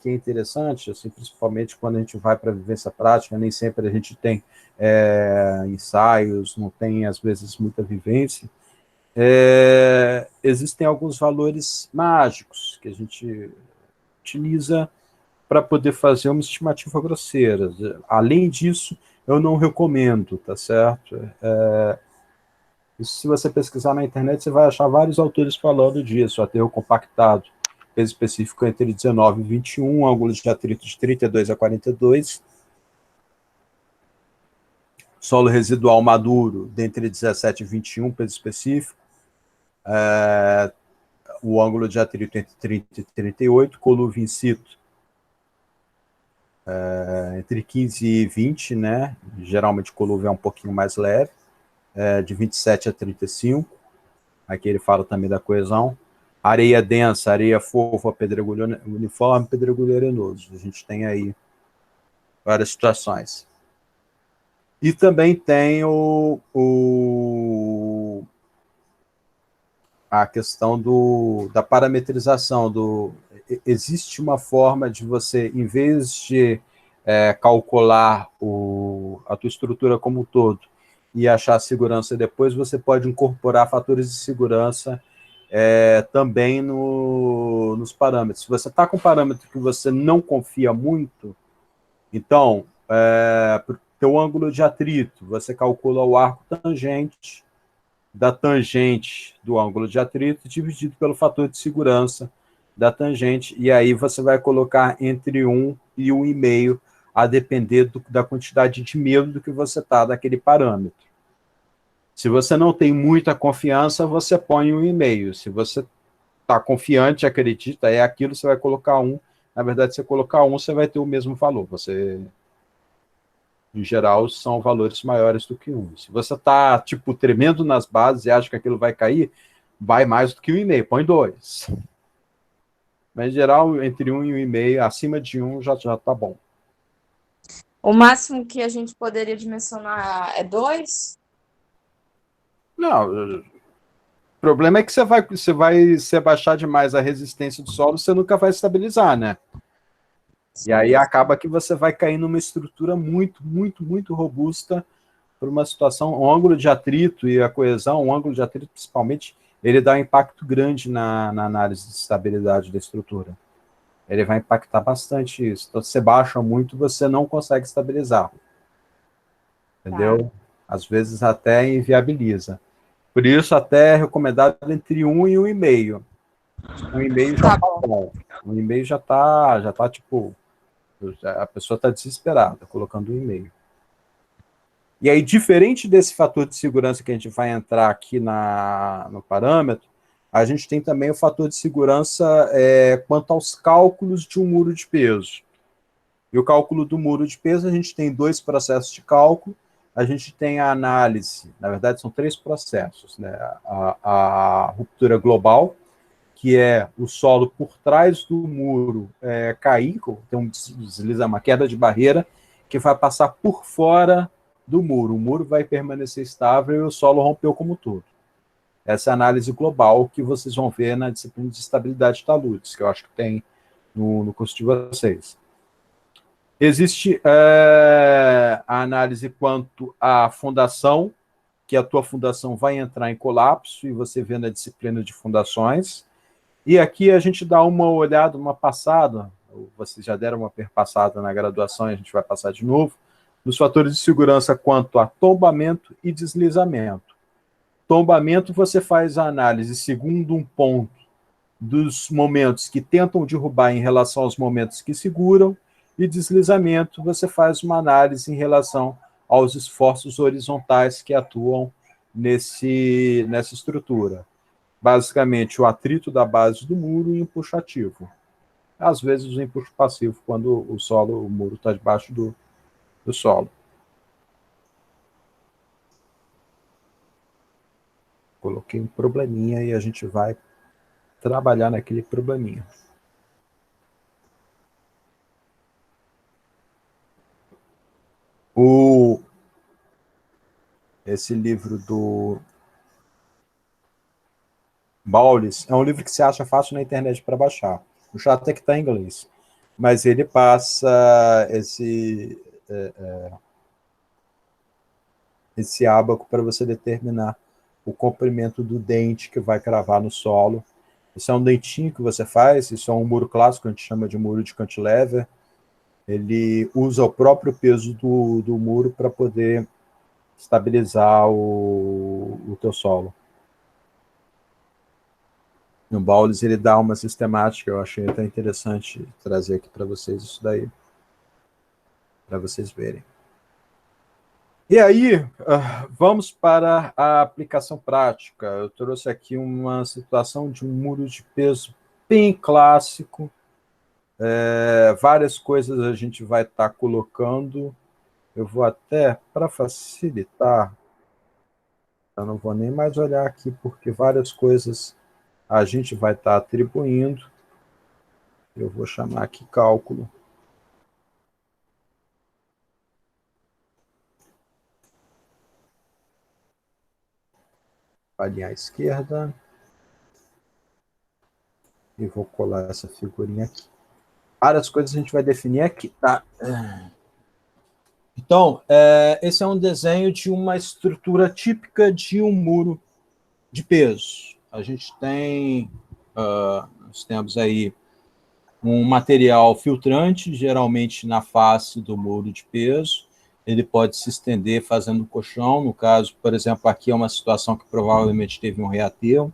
que é interessante, assim, principalmente quando a gente vai para a vivência prática, nem sempre a gente tem ensaios, não tem, às vezes, muita vivência. Existem alguns valores mágicos que a gente utiliza para poder fazer uma estimativa grosseira. Além disso, eu não recomendo, tá certo? Se você pesquisar na internet, você vai achar vários autores falando disso, aterro compactado, peso específico entre 19 e 21, ângulo de atrito de 32 a 42, solo residual maduro, dentre 17 e 21, peso específico, o ângulo de atrito entre 30 e 38, colúvio in situ, entre 15 e 20, né? Geralmente colúvio é um pouquinho mais leve, de 27 a 35, aqui ele fala também da coesão, areia densa, areia fofa, pedregulho uniforme, pedregulho arenoso. A gente tem aí várias situações. E também tem a questão da parametrização. Existe uma forma de você, em vez de calcular a tua estrutura como um todo e achar a segurança depois, você pode incorporar fatores de segurança também nos parâmetros. Se você está com um parâmetro que você não confia muito, então, para o teu ângulo de atrito, você calcula o arco tangente da tangente do ângulo de atrito dividido pelo fator de segurança da tangente, e aí você vai colocar entre 1 e 1,5, a depender da quantidade de medo que você está daquele parâmetro. Se você não tem muita confiança, você põe 1,5. Se você está confiante, acredita, é aquilo, você vai colocar 1. Na verdade, se você colocar 1, você vai ter o mesmo valor. Em geral, são valores maiores do que 1. Se você está, tipo, tremendo nas bases e acha que aquilo vai cair, vai mais do que 1,5, põe 2. Mas, em geral, entre 1 e 1,5, acima de 1 já está bom. O máximo que a gente poderia dimensionar é 2? Não, o problema é que se abaixar demais a resistência do solo, você nunca vai estabilizar, né? E aí Sim. acaba que você vai cair numa estrutura muito, muito, muito robusta para uma situação, um ângulo de atrito e a coesão, um ângulo de atrito principalmente, ele dá um impacto grande na análise de estabilidade da estrutura. Ele vai impactar bastante isso. Então, se você baixa muito, você não consegue estabilizar, Tá. entendeu? Às vezes até inviabiliza. Por isso, até é recomendado entre 1 e 1,5. 1,5 já Tá tá bom. bom. 1,5 já tá tipo, a pessoa está desesperada, colocando 1,5. E aí, diferente desse fator de segurança que a gente vai entrar aqui no parâmetro, a gente tem também o fator de segurança quanto aos cálculos de um muro de peso. E o cálculo do muro de peso, a gente tem 2 processos de cálculo. A gente tem a análise, na verdade, são 3 processos, né? A ruptura global, que é o solo por trás do muro cair, tem uma queda de barreira, que vai passar por fora do muro. O muro vai permanecer estável e o solo rompeu como um todo. Essa é a análise global que vocês vão ver na disciplina de estabilidade de taludes, que eu acho que tem no curso de vocês. Existe a análise quanto à fundação, que a tua fundação vai entrar em colapso, e você vê na disciplina de fundações. E aqui a gente dá uma olhada, uma passada, vocês já deram uma perpassada na graduação, e a gente vai passar de novo, nos fatores de segurança quanto a tombamento e deslizamento. Tombamento, você faz a análise segundo um ponto dos momentos que tentam derrubar em relação aos momentos que seguram, e deslizamento, você faz uma análise em relação aos esforços horizontais que atuam nessa estrutura. Basicamente, o atrito da base do muro e o empuxo ativo. Às vezes, o empuxo passivo, quando o muro está debaixo do solo. Coloquei um probleminha e a gente vai trabalhar naquele probleminha. Esse livro do Baulis é um livro que se acha fácil na internet para baixar. O chato é que está em inglês. Mas ele passa esse ábaco para você determinar o comprimento do dente que vai cravar no solo. Isso é um dentinho que você faz, isso é um muro clássico, a gente chama de muro de cantilever. Ele usa o próprio peso do muro para poder estabilizar o teu solo. No Baulis ele dá uma sistemática, eu achei até interessante trazer aqui para vocês isso daí, para vocês verem. E aí, vamos para a aplicação prática. Eu trouxe aqui uma situação de um muro de peso bem clássico. Várias coisas a gente vai estar colocando. Eu vou até, para facilitar, eu não vou nem mais olhar aqui, porque várias coisas a gente vai estar atribuindo. Eu vou chamar aqui cálculo. Alinhar à esquerda. E vou colar essa figurinha aqui. Várias coisas a gente vai definir aqui, tá? Então, esse é um desenho de uma estrutura típica de um muro de peso. A gente tem, nós temos aí um material filtrante, geralmente na face do muro de peso. Ele pode se estender fazendo um colchão. No caso, por exemplo, aqui é uma situação que provavelmente teve um reaterro.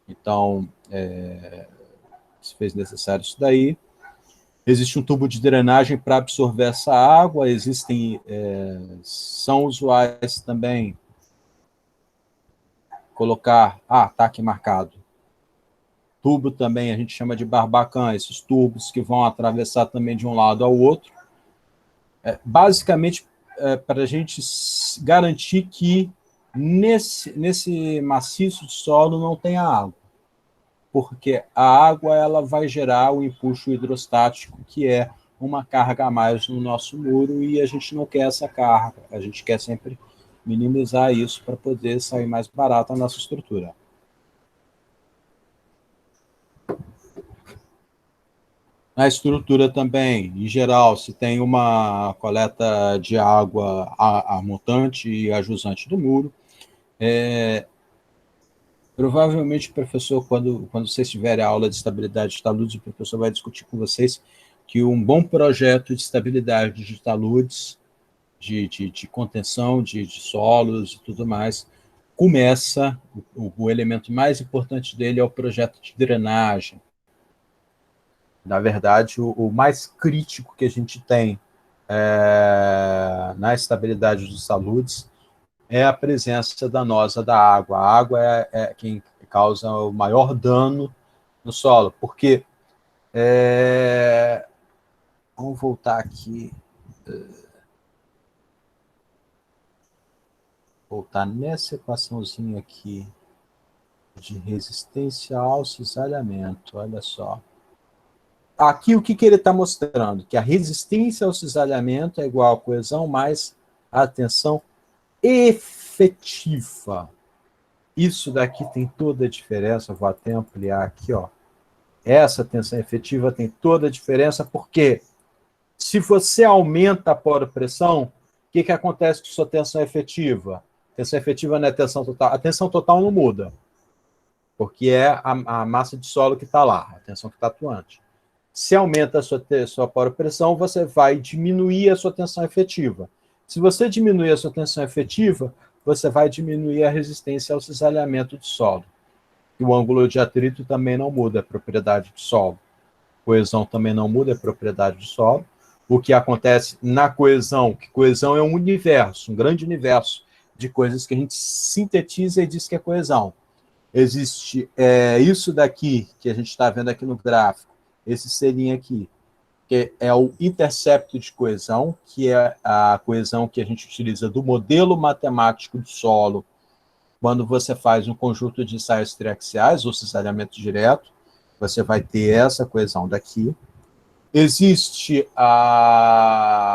Então, se fez necessário isso daí. Existe um tubo de drenagem para absorver essa água. São usuais também colocar... tá aqui marcado. Tubo também a gente chama de barbacã, esses tubos que vão atravessar também de um lado ao outro. Basicamente, para a gente garantir que nesse maciço de solo não tenha água. Porque a água ela vai gerar o empuxo hidrostático, que é uma carga a mais no nosso muro, e a gente não quer essa carga, a gente quer sempre minimizar isso para poder sair mais barato a nossa estrutura. Na estrutura também, em geral, se tem uma coleta de água a montante e a jusante do muro, provavelmente o professor, quando vocês tiverem a aula de estabilidade de taludes, o professor vai discutir com vocês que um bom projeto de estabilidade de taludes, de contenção de solos e tudo mais, começa, o elemento mais importante dele é o projeto de drenagem. Na verdade, o mais crítico que a gente tem na estabilidade dos taludes é a presença danosa da água. A água é quem causa o maior dano no solo, porque vamos voltar aqui, voltar nessa equaçãozinha aqui de resistência ao cisalhamento. Olha só. Aqui o que ele está mostrando? Que a resistência ao cisalhamento é igual a coesão mais a tensão efetiva. Isso daqui tem toda a diferença, vou até ampliar aqui, ó. Essa tensão efetiva tem toda a diferença, porque se você aumenta a poropressão, o que acontece com sua tensão efetiva? Tensão efetiva não é tensão total. A tensão total não muda, porque é a massa de solo que está lá, a tensão que está atuante. Se aumenta a sua poropressão, você vai diminuir a sua tensão efetiva. Se você diminuir a sua tensão efetiva, você vai diminuir a resistência ao cisalhamento do solo. E o ângulo de atrito também não muda a propriedade do solo. Coesão também não muda a propriedade do solo. O que acontece na coesão, que coesão é um universo, um grande universo de coisas que a gente sintetiza e diz que é coesão. Existe isso daqui, que a gente está vendo aqui no gráfico, esse selinho aqui, que é o intercepto de coesão, que é a coesão que a gente utiliza do modelo matemático do solo, quando você faz um conjunto de ensaios triaxiais, ou cisalhamento direto, você vai ter essa coesão daqui. Existe a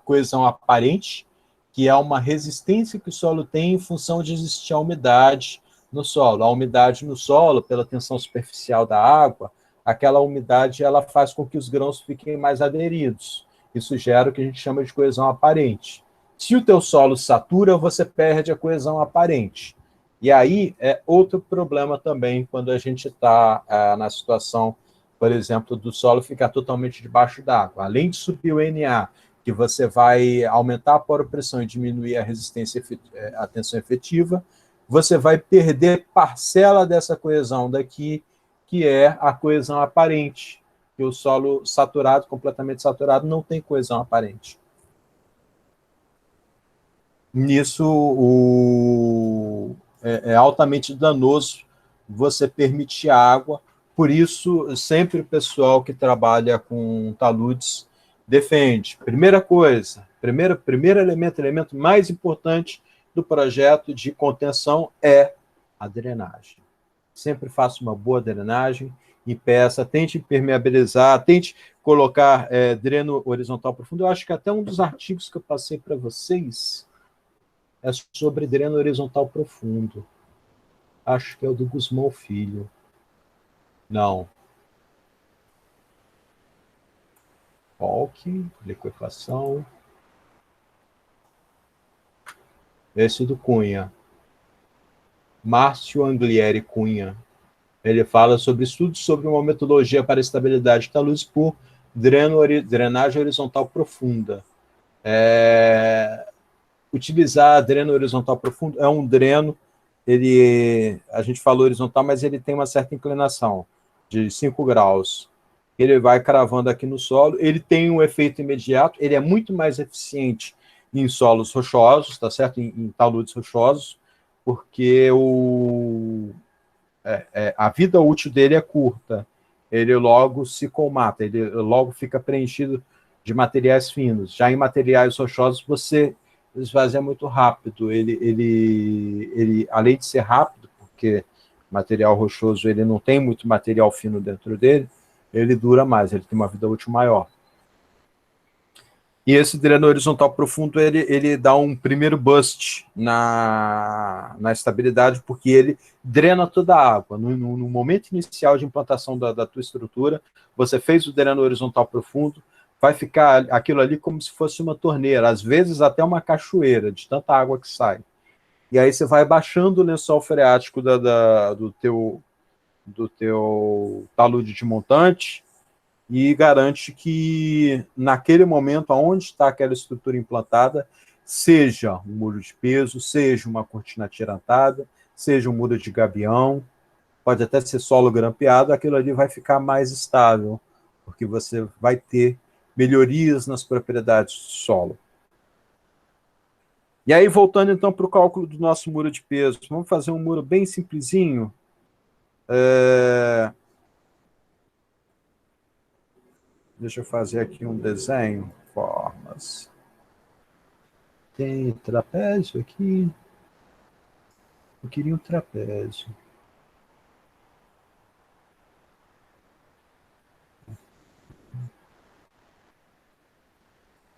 coesão aparente, que é uma resistência que o solo tem em função de existir a umidade no solo. A umidade no solo, pela tensão superficial da água, aquela umidade ela faz com que os grãos fiquem mais aderidos. Isso gera o que a gente chama de coesão aparente. Se o teu solo satura, você perde a coesão aparente. E aí é outro problema também quando a gente está na situação, por exemplo, do solo ficar totalmente debaixo d'água. Além de subir o Na, que você vai aumentar a poropressão e diminuir a resistência, a tensão efetiva, você vai perder parcela dessa coesão daqui, que é a coesão aparente, que o solo saturado, completamente saturado, não tem coesão aparente. Nisso, é altamente danoso você permitir água, por isso, sempre o pessoal que trabalha com taludes defende. Primeira coisa, primeiro elemento mais importante do projeto de contenção é a drenagem. Sempre faça uma boa drenagem, impeça, tente impermeabilizar, tente colocar dreno horizontal profundo. Eu acho que até um dos artigos que eu passei para vocês é sobre dreno horizontal profundo. Acho que é o do Guzmão Filho. Não. Falk, liquefação. Esse do Cunha. Márcio Anglieri Cunha. Ele fala sobre estudos sobre uma metodologia para estabilidade de taludes por drenagem horizontal profunda. Utilizar dreno horizontal profundo é um dreno, a gente falou horizontal, mas ele tem uma certa inclinação de 5 graus. Ele vai cravando aqui no solo, ele tem um efeito imediato, ele é muito mais eficiente em solos rochosos, tá certo? Em taludes rochosos, porque a vida útil dele é curta, ele logo se colmata, ele logo fica preenchido de materiais finos. Já em materiais rochosos, você esvazia muito rápido. Ele, além de ser rápido, porque material rochoso ele não tem muito material fino dentro dele, ele dura mais, ele tem uma vida útil maior. E esse dreno horizontal profundo, ele dá um primeiro bust na estabilidade, porque ele drena toda a água. No momento inicial de implantação da tua estrutura, você fez o dreno horizontal profundo, vai ficar aquilo ali como se fosse uma torneira, às vezes até uma cachoeira, de tanta água que sai. E aí você vai baixando o lençol freático do teu talude de montante, e garante que, naquele momento, aonde está aquela estrutura implantada, seja um muro de peso, seja uma cortina atirantada, seja um muro de gabião, pode até ser solo grampeado, aquilo ali vai ficar mais estável, porque você vai ter melhorias nas propriedades do solo. E aí, voltando então para o cálculo do nosso muro de peso, vamos fazer um muro bem simplesinho. Deixa eu fazer aqui um desenho. Formas. Tem trapézio aqui. Eu queria um trapézio.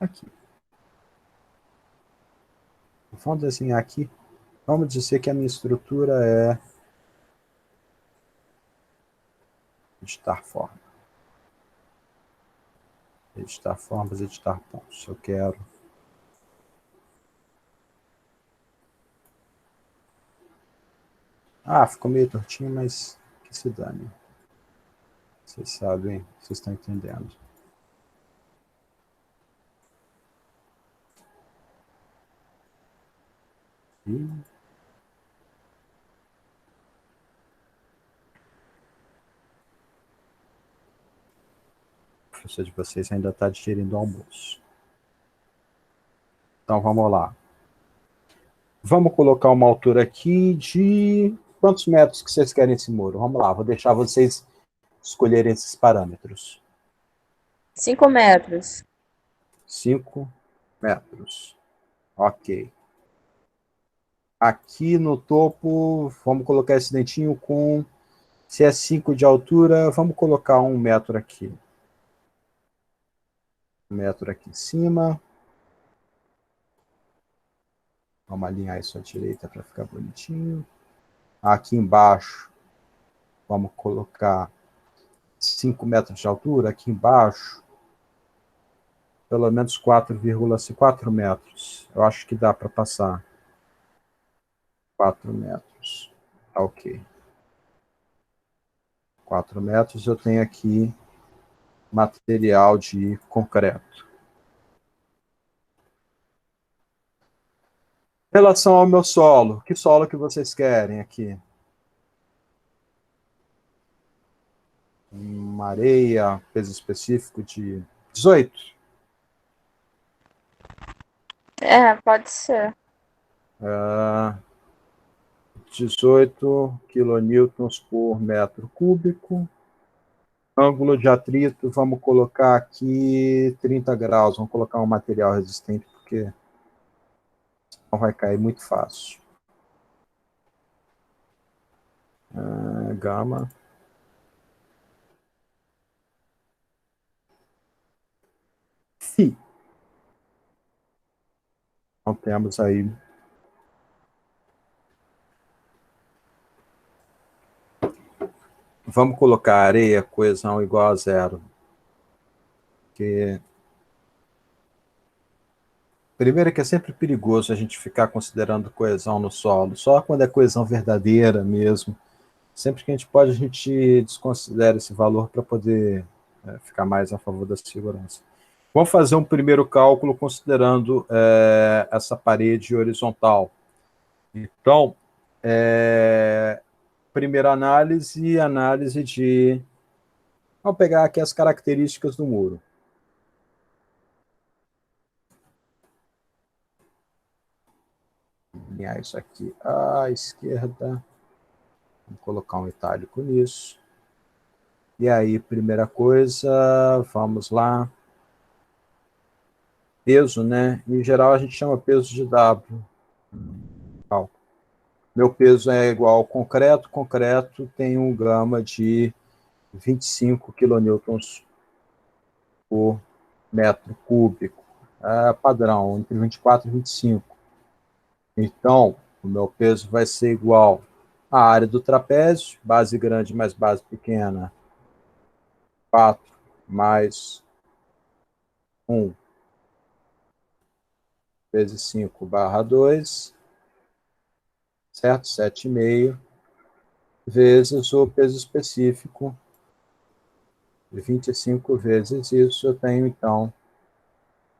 Aqui. Vamos desenhar aqui. Vamos dizer que a minha estrutura é editar forma. Editar formas, editar pontos. Eu quero. Ah, ficou meio tortinho, mas que se dane. Vocês sabem, vocês estão entendendo. E... o professor de vocês ainda está digerindo o almoço. Então vamos lá. Vamos colocar uma altura aqui de quantos metros que vocês querem esse muro? Vamos lá, vou deixar vocês escolherem esses parâmetros. 5 metros. 5 metros. Ok. Aqui no topo, vamos colocar esse dentinho com... Se é 5 de altura, vamos colocar 1 metro aqui. 1 metro aqui em cima. Vamos alinhar isso à direita para ficar bonitinho. Aqui embaixo, vamos colocar 5 metros de altura. Aqui embaixo, pelo menos 4,4 metros. Eu acho que dá para passar. 4 metros. Tá ok. 4 metros, eu tenho aqui material de concreto. Em relação ao meu solo, que solo que vocês querem aqui? Uma areia, peso específico de 18? É, pode ser. 18 quilonewtons por metro cúbico. Ângulo de atrito, vamos colocar aqui 30 graus. Vamos colocar um material resistente, porque não vai cair muito fácil. Gama. Fi. Então temos aí. Vamos colocar areia, coesão igual a 0. Porque... primeiro que é sempre perigoso a gente ficar considerando coesão no solo. Só quando é coesão verdadeira mesmo. Sempre que a gente pode, a gente desconsidera esse valor para poder ficar mais a favor da segurança. Vamos fazer um primeiro cálculo considerando essa parede horizontal. Então, primeira análise de... Vamos pegar aqui as características do muro. Vou alinhar isso aqui à esquerda. Vamos colocar um itálico nisso. E aí, primeira coisa, vamos lá. Peso, né? Em geral, a gente chama peso de W. Meu peso é igual ao concreto. Concreto tem um gama de 25 quilonewtons por metro cúbico. padrão, entre 24 e 25. Então, o meu peso vai ser igual à área do trapézio, base grande mais base pequena, 4 mais 1 vezes 5 barra 2, certo? 7,5, vezes o peso específico, 25 vezes isso, eu tenho, então,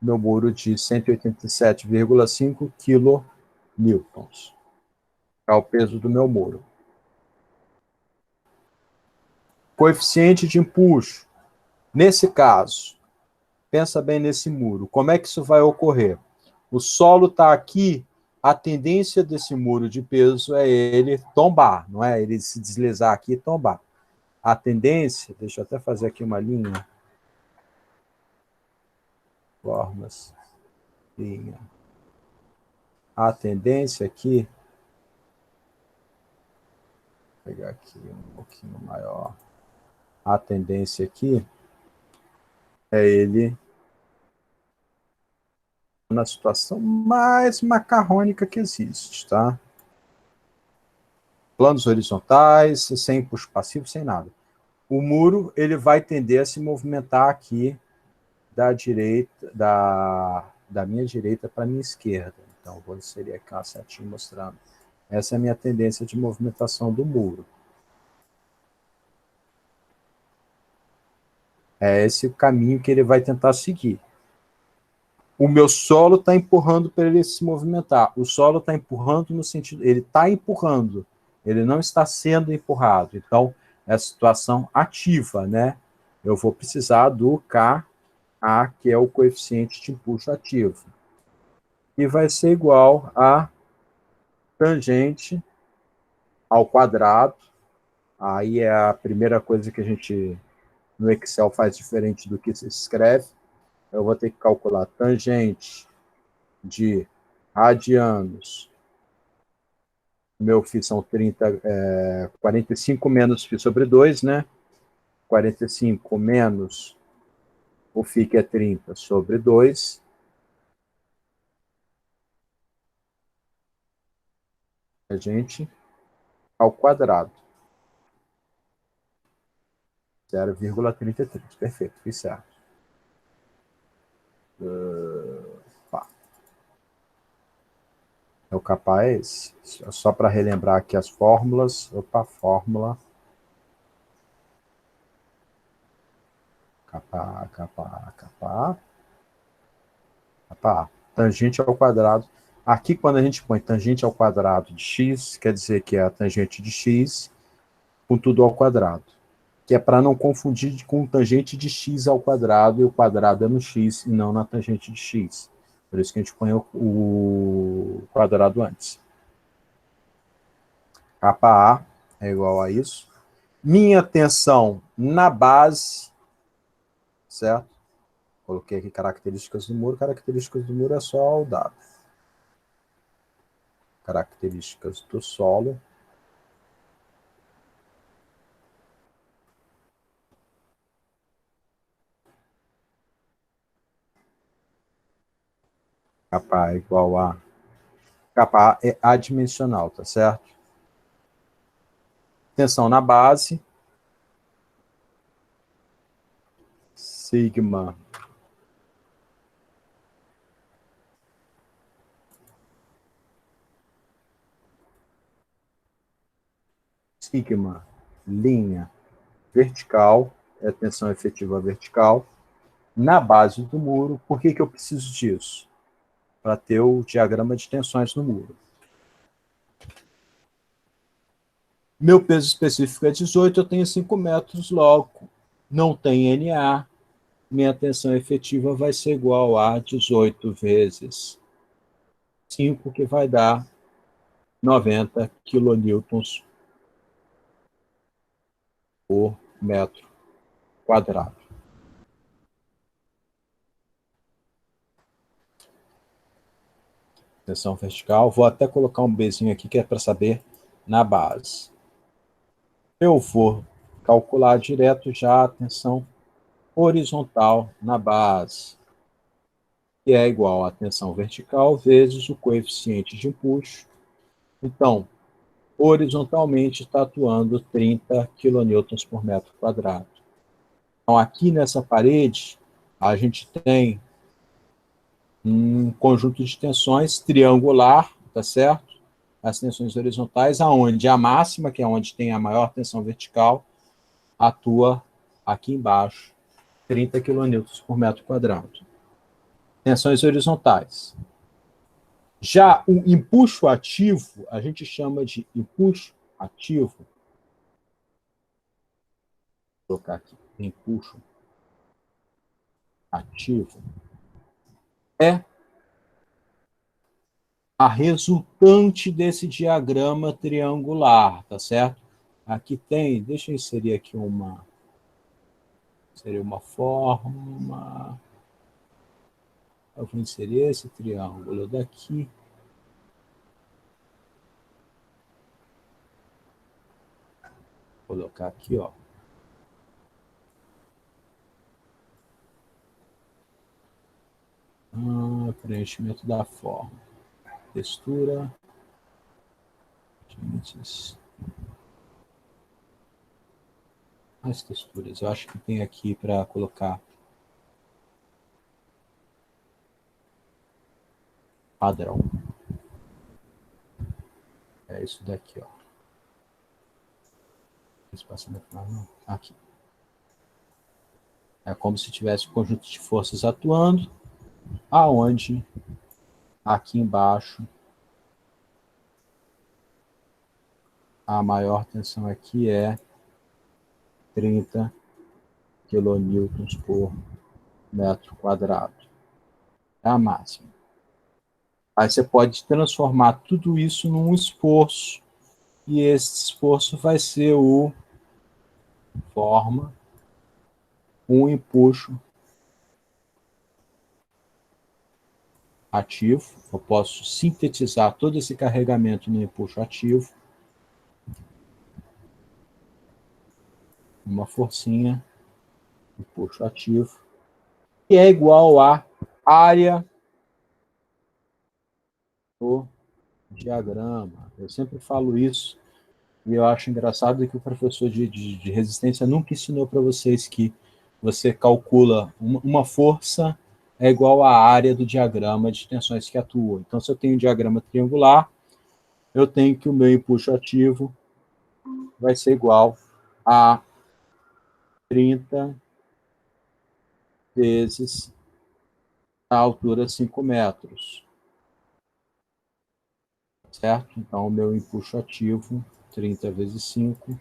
meu muro de 187,5 kilonewtons. É o peso do meu muro. Coeficiente de empuxo. Nesse caso, pensa bem nesse muro. Como é que isso vai ocorrer? O solo está aqui, a tendência desse muro de peso é ele tombar, não é? Ele se deslizar aqui e tombar. A tendência, deixa eu até fazer aqui uma linha. Formas, linha. A tendência aqui, vou pegar aqui um pouquinho maior. A tendência aqui é ele na situação mais macarrônica que existe, tá? Planos horizontais, sem empuxo passivo, sem nada. O muro ele vai tender a se movimentar aqui da direita, da minha direita para a minha esquerda. Então, vou inserir aqui uma setinha mostrando. Essa é a minha tendência de movimentação do muro. É esse o caminho que ele vai tentar seguir. O meu solo está empurrando para ele se movimentar. O solo está empurrando no sentido... Ele está empurrando. Ele não está sendo empurrado. Então, é a situação ativa, né? Eu vou precisar do K, que é o coeficiente de impulso ativo. E vai ser igual a tangente ao quadrado. Aí é a primeira coisa que a gente, no Excel, faz diferente do que se escreve. Eu vou ter que calcular tangente de radianos. Meu φ são 45 menos φ sobre 2, né? 45 menos o φ, que é 30, sobre 2. Tangente ao quadrado. 0,33. Perfeito, fiz certo. O capa é esse. Só para relembrar aqui as fórmulas. Opa, fórmula. Capa A. Tangente ao quadrado. Aqui, quando a gente põe tangente ao quadrado de x, quer dizer que é a tangente de x com tudo ao quadrado. Que é para não confundir com tangente de x ao quadrado, e o quadrado é no x e não na tangente de x. Por isso que a gente põe o quadrado antes. Capa A é igual a isso. Minha tensão na base, certo? Coloquei aqui características do muro. Características do muro é só o dado. Características do solo. Capa A igual a... Capa A é adimensional, tá certo? Tensão na base. Sigma linha vertical, é a tensão efetiva vertical, na base do muro. Por que eu preciso disso? Para ter o diagrama de tensões no muro. Meu peso específico é 18, eu tenho 5 metros, logo não tem NA, minha tensão efetiva vai ser igual a 18 vezes 5, que vai dar 90 kilonewtons por metro quadrado. Tensão vertical, vou até colocar um Bzinho aqui, que é para saber na base. Eu vou calcular direto já a tensão horizontal na base. que é igual à tensão vertical vezes o coeficiente de empuxo. Então, horizontalmente está atuando 30 quilonewtons por metro quadrado. Então, aqui nessa parede, a gente tem um conjunto de tensões triangular, tá certo? As tensões horizontais, aonde a máxima, que é onde tem a maior tensão vertical, atua aqui embaixo, 30 quilonewtons por metro quadrado. Tensões horizontais. Já o empuxo ativo, a gente chama de empuxo ativo. Vou colocar aqui, empuxo ativo. É a resultante desse diagrama triangular, tá certo? Aqui tem, deixa eu inserir aqui seria uma forma. Eu vou inserir esse triângulo daqui. Vou colocar aqui, ó. Preenchimento da forma. Textura. As texturas. Eu acho que tem aqui para colocar padrão. É isso daqui, ó. Aqui. É como se tivesse um conjunto de forças atuando, aonde aqui embaixo a maior tensão aqui é 30 quilonewtons por metro quadrado. É a máxima. Aí você pode transformar tudo isso num esforço, e esse esforço vai ser um empuxo ativo. Eu posso sintetizar todo esse carregamento no empuxo ativo. Uma forcinha, empuxo ativo, que é igual à área do diagrama. Eu sempre falo isso, e eu acho engraçado que o professor de resistência nunca ensinou para vocês que você calcula uma força é igual à área do diagrama de tensões que atuam. Então, se eu tenho um diagrama triangular, eu tenho que o meu empuxo ativo vai ser igual a 30 vezes a altura 5 metros. Certo? Então, o meu empuxo ativo, 30 vezes 5,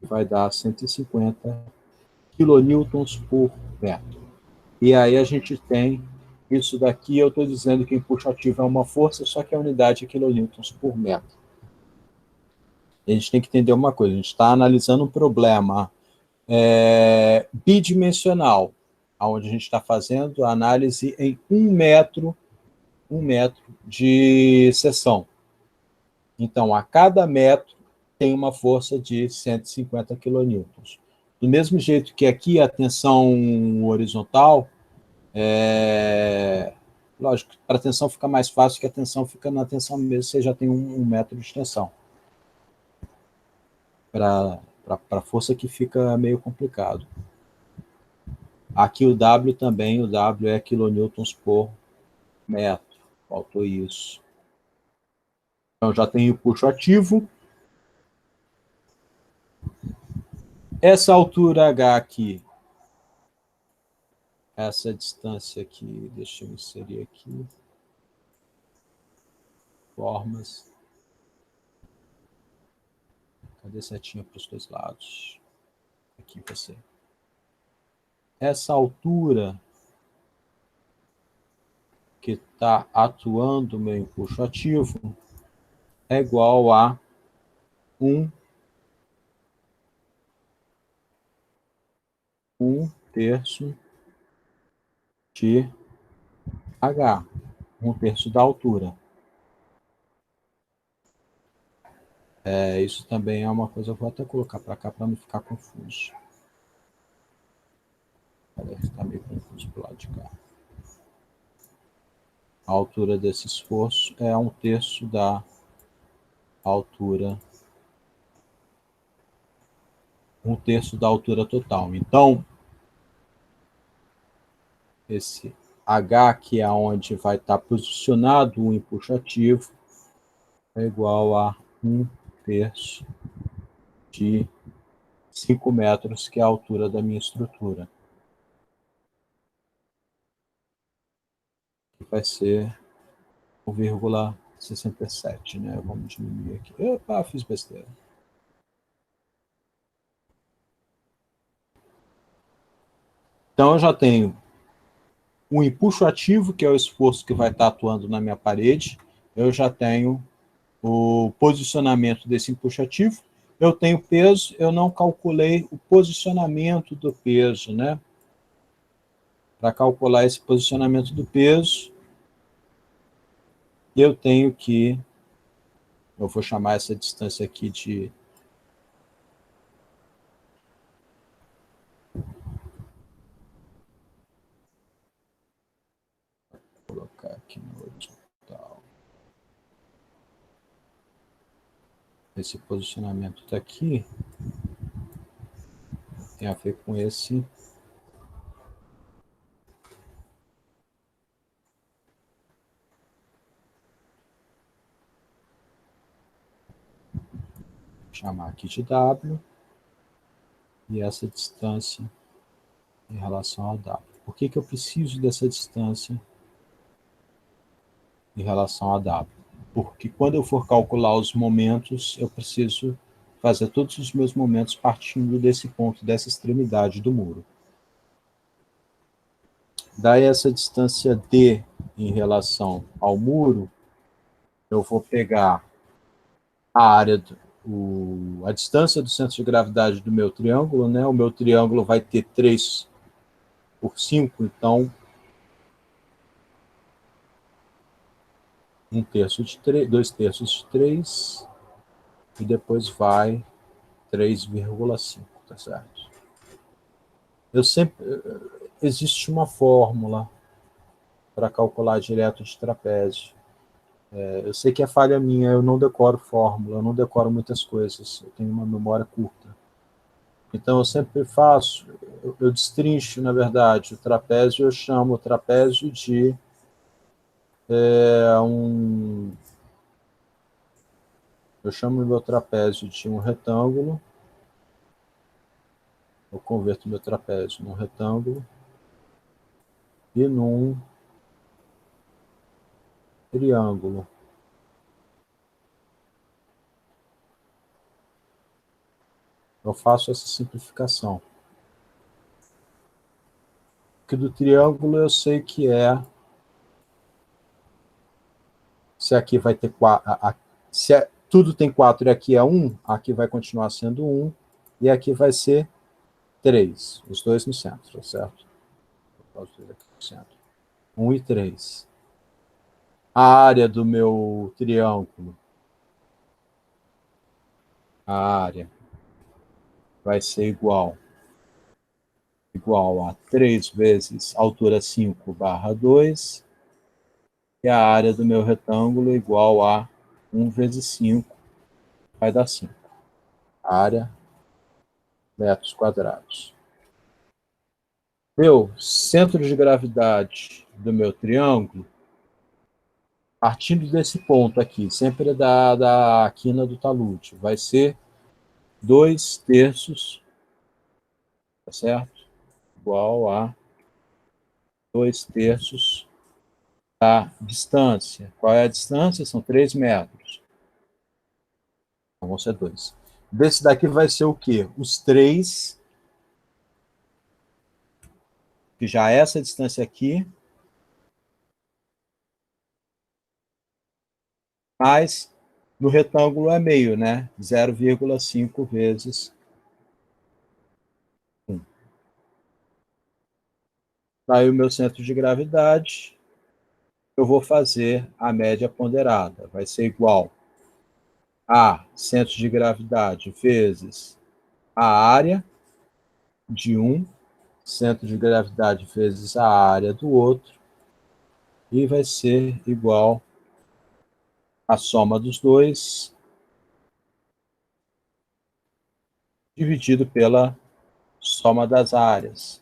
vai dar 150 quilonewtons por metro. E aí a gente tem isso daqui, eu estou dizendo que o empuxo ativo é uma força, só que a unidade é quilonewtons por metro. E a gente tem que entender uma coisa, a gente está analisando um problema bidimensional, onde a gente está fazendo a análise em 1 metro de seção. Então, a cada metro tem uma força de 150 quilonewtons. Do mesmo jeito que aqui a tensão horizontal, lógico, para a tensão fica mais fácil, que a tensão fica na tensão mesmo, você já tem 1 metro de tensão. Para a força que fica meio complicado. Aqui o W também, o W é quilonewtons por metro. Faltou isso. Então já tem o empuxo ativo. Essa altura H aqui, essa distância aqui, deixa eu inserir aqui. Formas. Cadê a setinha para os dois lados? Aqui você. Essa altura que está atuando o meu empuxo ativo é igual a 1/3 de H, 1/3 da altura. Isso também é uma coisa, eu vou até colocar para cá para não ficar confuso. Está meio confuso pro lado de cá. A altura desse esforço é 1/3 da altura, 1/3 da altura total. Então, esse H, que é onde vai estar posicionado o empuxo ativo, é igual a 1/3 de 5 metros, que é a altura da minha estrutura. Que vai ser 1,67, né? Vamos diminuir aqui. Opa, fiz besteira. Então, eu já tenho o empuxo ativo, que é o esforço que vai estar atuando na minha parede. Eu já tenho o posicionamento desse empuxo ativo. Eu tenho peso, eu não calculei o posicionamento do peso, né? Para calcular esse posicionamento do peso, eu tenho que, eu vou chamar essa distância aqui de colocar aqui no horizontal. Esse posicionamento está aqui, tem a ver com esse chamar aqui de W, e essa distância em relação a W. Por que eu preciso dessa distância em relação a W? Porque quando eu for calcular os momentos, eu preciso fazer todos os meus momentos partindo desse ponto, dessa extremidade do muro. Daí essa distância D em relação ao muro, eu vou pegar a área, a distância do centro de gravidade do meu triângulo, né? O meu triângulo vai ter 3 por 5, então 1/3 de 3, 2/3 de 3, e depois vai 3,5, tá certo? Existe uma fórmula para calcular direto de trapézio. Eu sei que é falha minha, eu não decoro fórmula, eu não decoro muitas coisas, eu tenho uma memória curta. Então, eu sempre faço, eu destrincho, na verdade, o trapézio, eu chamo o trapézio de eu chamo o meu trapézio de um retângulo, eu converto meu trapézio num retângulo e num triângulo. Eu faço essa simplificação. Porque do triângulo eu sei que se aqui vai ter 4, se tudo tem 4 e aqui é 1, aqui vai continuar sendo 1, e aqui vai ser 3, os dois no centro, certo? Os dois aqui no centro. 1 e 3. A área do meu triângulo, a área vai ser igual a 3 vezes altura 5/2, e a área do meu retângulo igual a 1 vezes 5, vai dar 5. Área, metros quadrados. Meu centro de gravidade do meu triângulo, partindo desse ponto aqui, sempre da quina do talude, vai ser 2/3, tá certo? Igual a 2/3 da distância. Qual é a distância? São 3 metros. Então, vão ser 2. Desse daqui vai ser o quê? Os 3, que já é essa distância aqui, mas no retângulo é meio, né? 0,5 vezes 1. Aí o meu centro de gravidade, eu vou fazer a média ponderada. Vai ser igual a centro de gravidade vezes a área de 1 centro de gravidade vezes a área do outro, e vai ser igual à soma dos dois, dividido pela soma das áreas.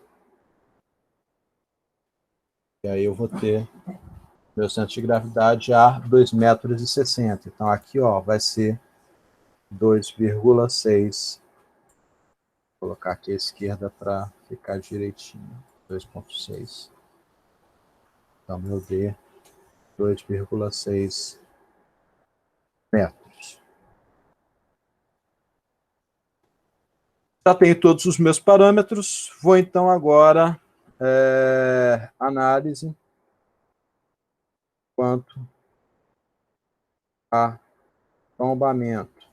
E aí eu vou ter meu centro de gravidade a 2,60 metros. Então aqui, ó, vai ser 2,6. Vou colocar aqui à esquerda para ficar direitinho. 2,6. Então, meu D, 2,6 metros. Já tenho todos os meus parâmetros. Vou então agora análise quanto a tombamento.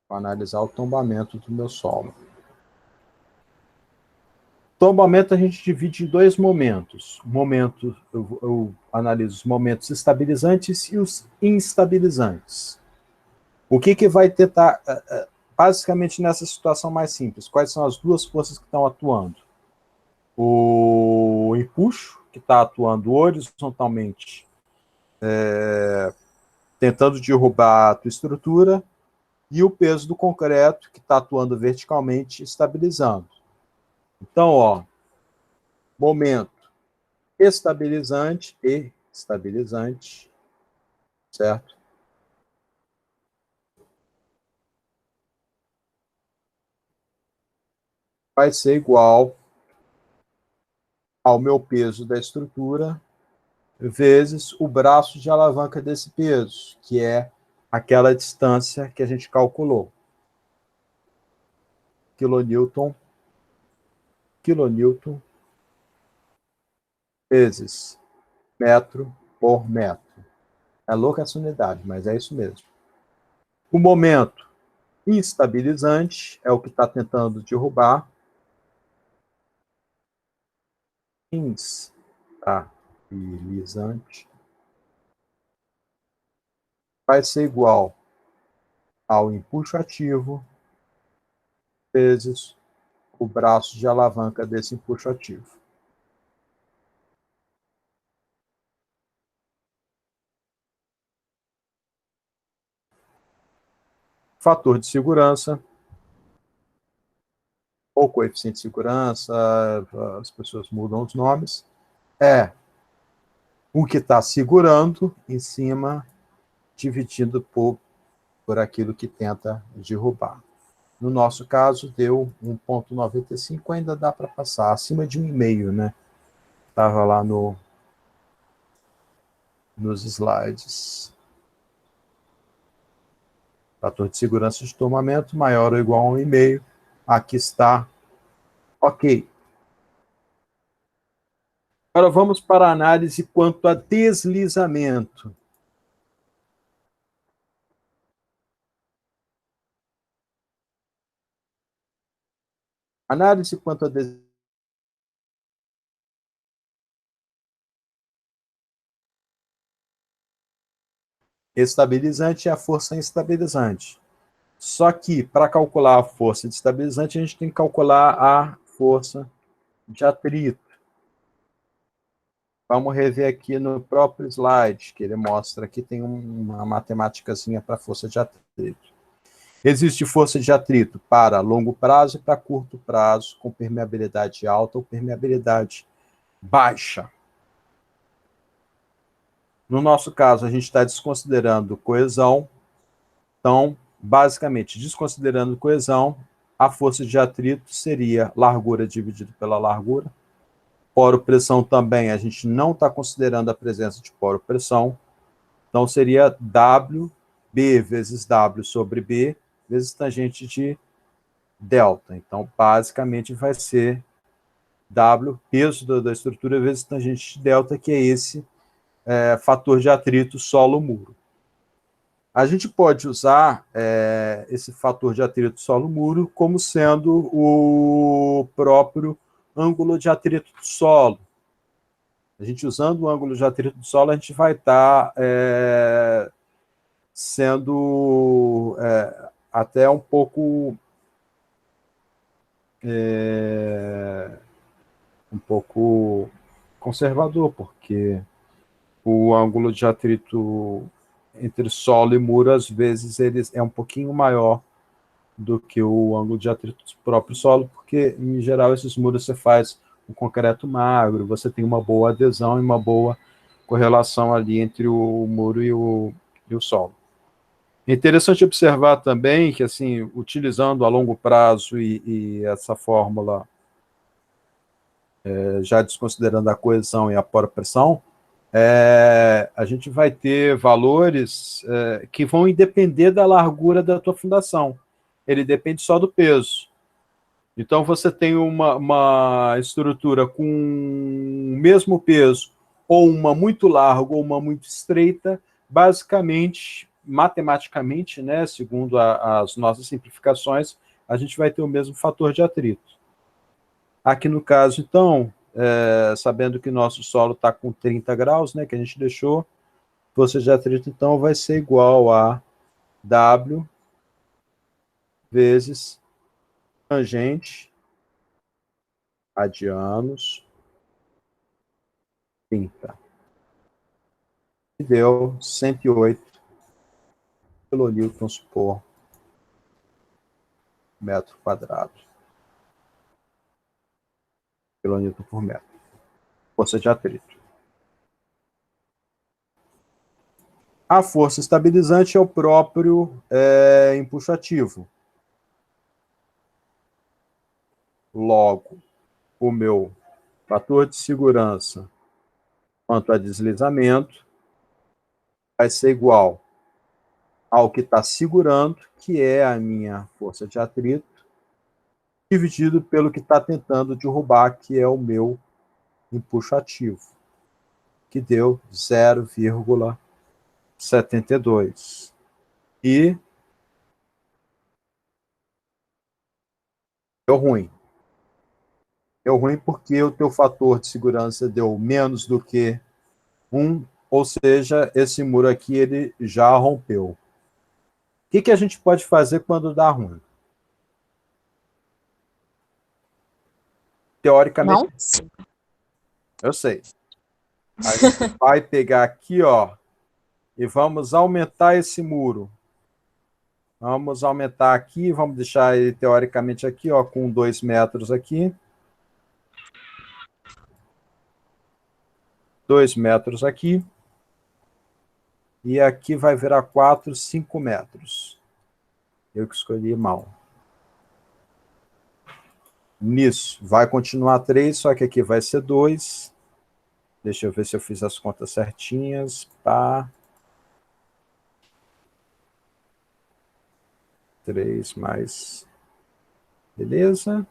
Vou analisar o tombamento do meu solo. Tombamento a gente divide em dois momentos. Eu analiso os momentos estabilizantes e os instabilizantes. O que vai tentar, basicamente nessa situação mais simples, quais são as duas forças que estão atuando? O empuxo, que está atuando horizontalmente, tentando derrubar a tua estrutura, e o peso do concreto, que está atuando verticalmente, estabilizando. Então, ó, momento estabilizante e estabilizante, certo? Vai ser igual ao meu peso da estrutura vezes o braço de alavanca desse peso, que é aquela distância que a gente calculou. Quilonewton vezes metro por metro. É louca essa unidade, mas é isso mesmo. O momento instabilizante é o que está tentando derrubar. Instabilizante vai ser igual ao empuxo ativo vezes o braço de alavanca desse empuxo ativo. Fator de segurança, ou coeficiente de segurança, as pessoas mudam os nomes, é o que está segurando em cima, dividido por aquilo que tenta derrubar. No nosso caso, deu 1,95, ainda dá para passar, acima de 1,5, né? Estava lá nos slides. Fator de segurança de tombamento maior ou igual a 1,5. Aqui está. Ok. Agora vamos para a análise quanto a deslizamento. Análise quanto a estabilizante é a força instabilizante. Só que, para calcular a força de estabilizante, a gente tem que calcular a força de atrito. Vamos rever aqui no próprio slide, que ele mostra aqui, tem uma matemáticazinha para força de atrito. Existe força de atrito para longo prazo e para curto prazo, com permeabilidade alta ou permeabilidade baixa. No nosso caso, a gente está desconsiderando coesão. Então, basicamente, desconsiderando coesão, a força de atrito seria largura dividido pela largura. Poro-pressão também, a gente não está considerando a presença de poro-pressão. Então, seria WB vezes W sobre B, vezes tangente de delta. Então, basicamente, vai ser W, peso da estrutura, vezes tangente de delta, que é esse fator de atrito solo-muro. A gente pode usar esse fator de atrito solo-muro como sendo o próprio ângulo de atrito do solo. A gente usando o ângulo de atrito do solo, a gente vai estar sendo até um pouco um pouco conservador, porque o ângulo de atrito entre solo e muro, às vezes, ele é um pouquinho maior do que o ângulo de atrito do próprio solo, porque, em geral, esses muros você faz um concreto magro, você tem uma boa adesão e uma boa correlação ali entre o muro e o solo. É interessante observar também que, assim, utilizando a longo prazo e essa fórmula, já desconsiderando a coesão e a poropressão, a gente vai ter valores que vão depender da largura da tua fundação. Ele depende só do peso. Então, você tem uma estrutura com o mesmo peso, ou uma muito larga, ou uma muito estreita, basicamente, matematicamente, né, segundo as nossas simplificações, a gente vai ter o mesmo fator de atrito. Aqui no caso, então, sabendo que nosso solo está com 30 graus, né, que a gente deixou, força de atrito, então, vai ser igual a W vezes tangente radianos 30. E deu 108 kilonewtons por metro quadrado. Kilonewton por metro. Força de atrito. A força estabilizante é o próprio empuxo ativo. Logo, o meu fator de segurança quanto a deslizamento vai ser igual ao que está segurando, que é a minha força de atrito, dividido pelo que está tentando derrubar, que é o meu empuxo ativo, que deu 0,72. E deu ruim. Deu ruim porque o teu fator de segurança deu menos do que 1, ou seja, esse muro aqui ele já rompeu. O que a gente pode fazer quando dá ruim? Teoricamente, Não? eu sei. A gente vai pegar aqui, ó, e vamos aumentar esse muro. Vamos aumentar aqui, vamos deixar ele teoricamente aqui, ó, com 2 metros aqui. 2 metros aqui. E aqui vai virar 4, 5 metros. Eu que escolhi mal. Nisso, vai continuar 3, só que aqui vai ser 2. Deixa eu ver se eu fiz as contas certinhas. Pá. 3 mais... Beleza.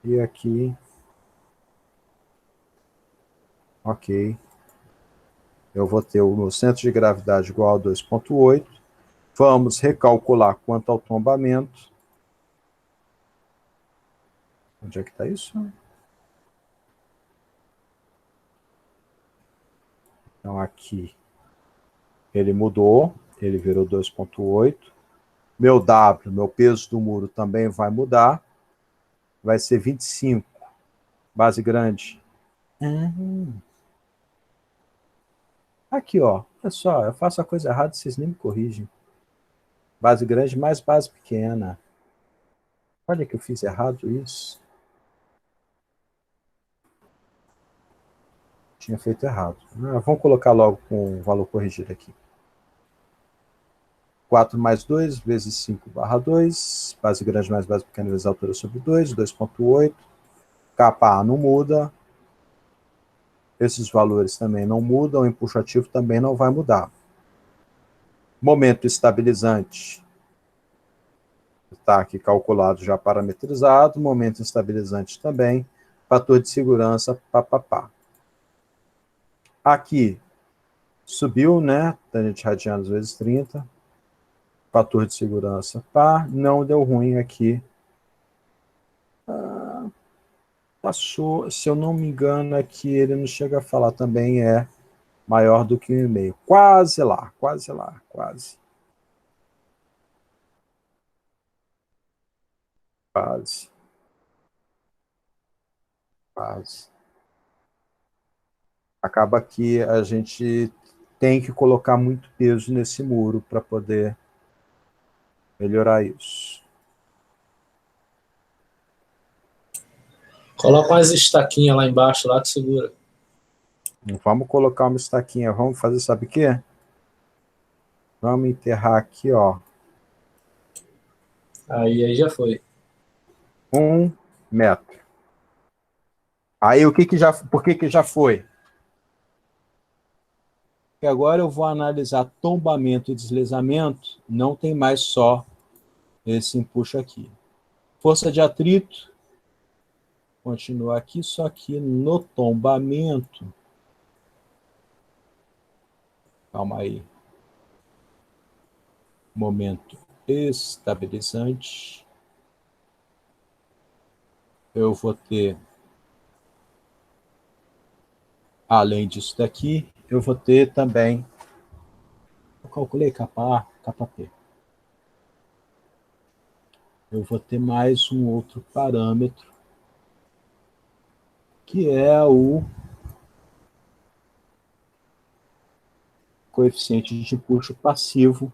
E aqui... Ok. Eu vou ter o meu centro de gravidade igual a 2,8. Vamos recalcular quanto ao tombamento. Onde é que está isso? Então, aqui, ele mudou, ele virou 2,8. Meu W, meu peso do muro também vai mudar. Vai ser 25. Base grande. Aqui, ó. Olha só, eu faço a coisa errada, vocês nem me corrigem. Base grande mais base pequena. Olha que eu fiz errado isso. Tinha feito errado. Vamos colocar logo com o valor corrigido aqui. 4 mais 2 vezes 5 barra 2. Base grande mais base pequena vezes altura sobre 2. 2,8. Capa A não muda. Esses valores também não mudam. O empuxo ativo também não vai mudar. Momento estabilizante. Está aqui calculado, já parametrizado. Momento estabilizante também. Fator de segurança, papapá. Aqui, subiu, né? Tangente radianos vezes 30. Fator de segurança, pá. Não deu ruim aqui. Passou, se eu não me engano, aqui ele não chega a falar também, é maior do que 1,5. Quase lá, quase lá, quase. Quase. Quase. Acaba que a gente tem que colocar muito peso nesse muro para poder melhorar isso. Coloca umas estaquinhas lá embaixo, lá que segura. Vamos colocar uma estaquinha. Vamos fazer, sabe o quê? Vamos enterrar aqui, ó. Aí já foi. 1 metro. Aí por que já foi? Porque agora eu vou analisar tombamento e deslizamento, não tem mais só esse empuxo aqui. Força de atrito, continua aqui, só que no tombamento, calma aí, momento estabilizante, eu vou ter, além disso daqui, eu vou ter também, eu calculei capa A, capa P. Eu vou ter mais um outro parâmetro, que é o coeficiente de empuxo passivo.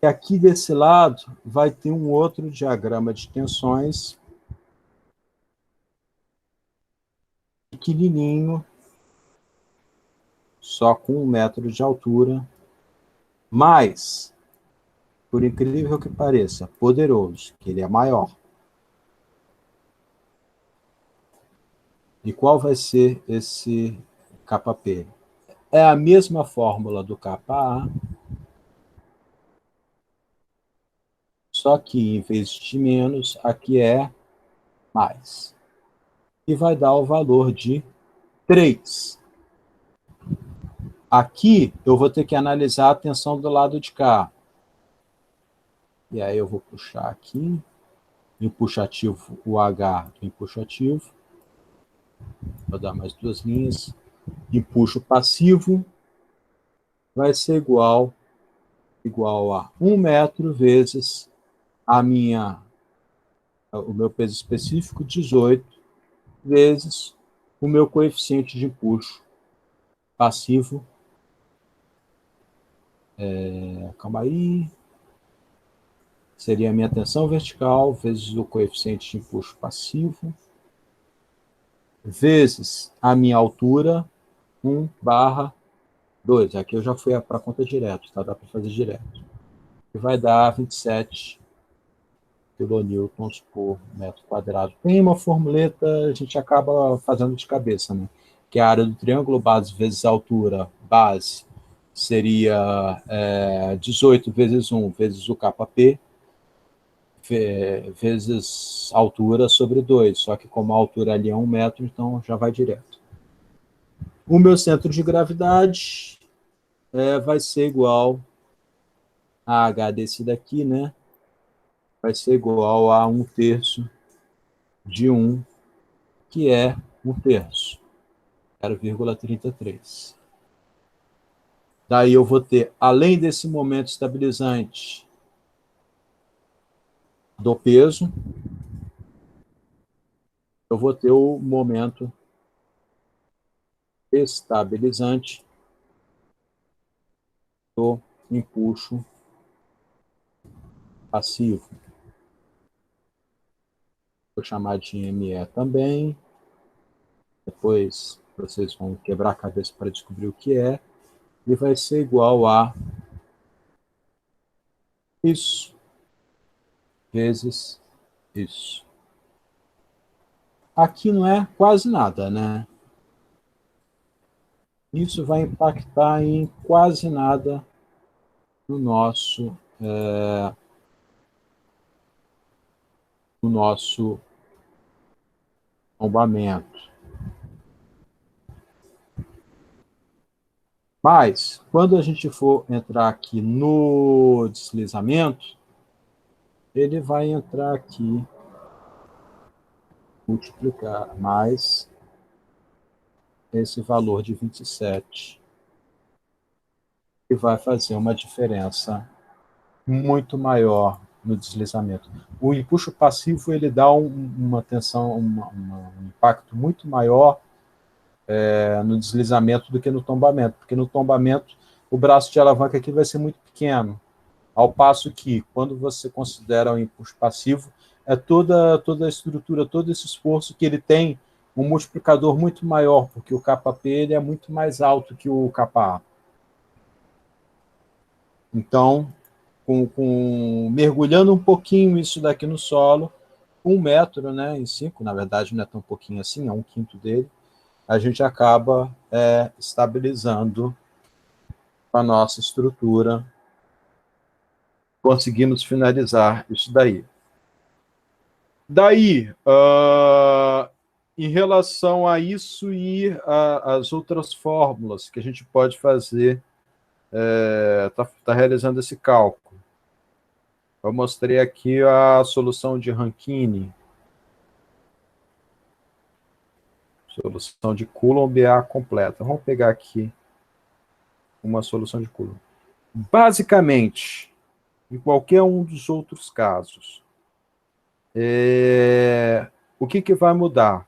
E aqui desse lado vai ter um outro diagrama de tensões, pequenininho, só com 1 metro de altura, mas, por incrível que pareça, poderoso, que ele é maior. E qual vai ser esse kp? É a mesma fórmula do kA, só que em vez de menos, aqui é mais. E vai dar o valor de 3. Aqui eu vou ter que analisar a tensão do lado de cá. E aí eu vou puxar aqui, empuxo ativo, o H do empuxo ativo. Vou dar mais 2 linhas. Empuxo passivo vai ser igual a 1 metro vezes o meu peso específico, 18, vezes o meu coeficiente de empuxo passivo. Calma aí. Seria a minha tensão vertical vezes o coeficiente de empuxo passivo, vezes a minha altura, 1/2. Aqui eu já fui para a conta direto, tá? Dá para fazer direto. E vai dar 27 kilonewtons por metro quadrado. Tem uma formuleta, a gente acaba fazendo de cabeça, né? Que a área do triângulo base vezes a altura base seria 18 vezes 1 vezes o kp, vezes altura sobre 2. Só que como a altura ali é 1 metro, então já vai direto. O meu centro de gravidade vai ser igual a H desse daqui, né? Vai ser igual a 1/3 de 1, que é 1/3, 0,33. Daí eu vou ter, além desse momento estabilizante do peso, eu vou ter o momento estabilizante do empuxo passivo. Vou chamar de ME também. Depois vocês vão quebrar a cabeça para descobrir o que é. E vai ser igual a isso vezes isso. Aqui não é quase nada, né? Isso vai impactar em quase nada no nosso tombamento. Mas, quando a gente for entrar aqui no deslizamento, ele vai entrar aqui, multiplicar mais esse valor de 27, e vai fazer uma diferença muito maior no deslizamento. O empuxo passivo ele dá uma tensão, um impacto muito maior no deslizamento do que no tombamento, porque no tombamento o braço de alavanca aqui vai ser muito pequeno, ao passo que, quando você considera o empuxo passivo, é toda a estrutura, todo esse esforço que ele tem um multiplicador muito maior, porque o KP ele é muito mais alto que o KA. Então, mergulhando um pouquinho isso daqui no solo, 1 metro, né, em 5, na verdade não é tão pouquinho assim, é 1/5 dele, a gente acaba estabilizando a nossa estrutura, conseguimos finalizar isso daí. Daí, em relação a isso e as outras fórmulas que a gente pode fazer, tá realizando esse cálculo. Eu mostrei aqui a solução de Rankine, solução de Coulomb BA completa. Vamos pegar aqui uma solução de Coulomb. Basicamente, em qualquer um dos outros casos, o que vai mudar?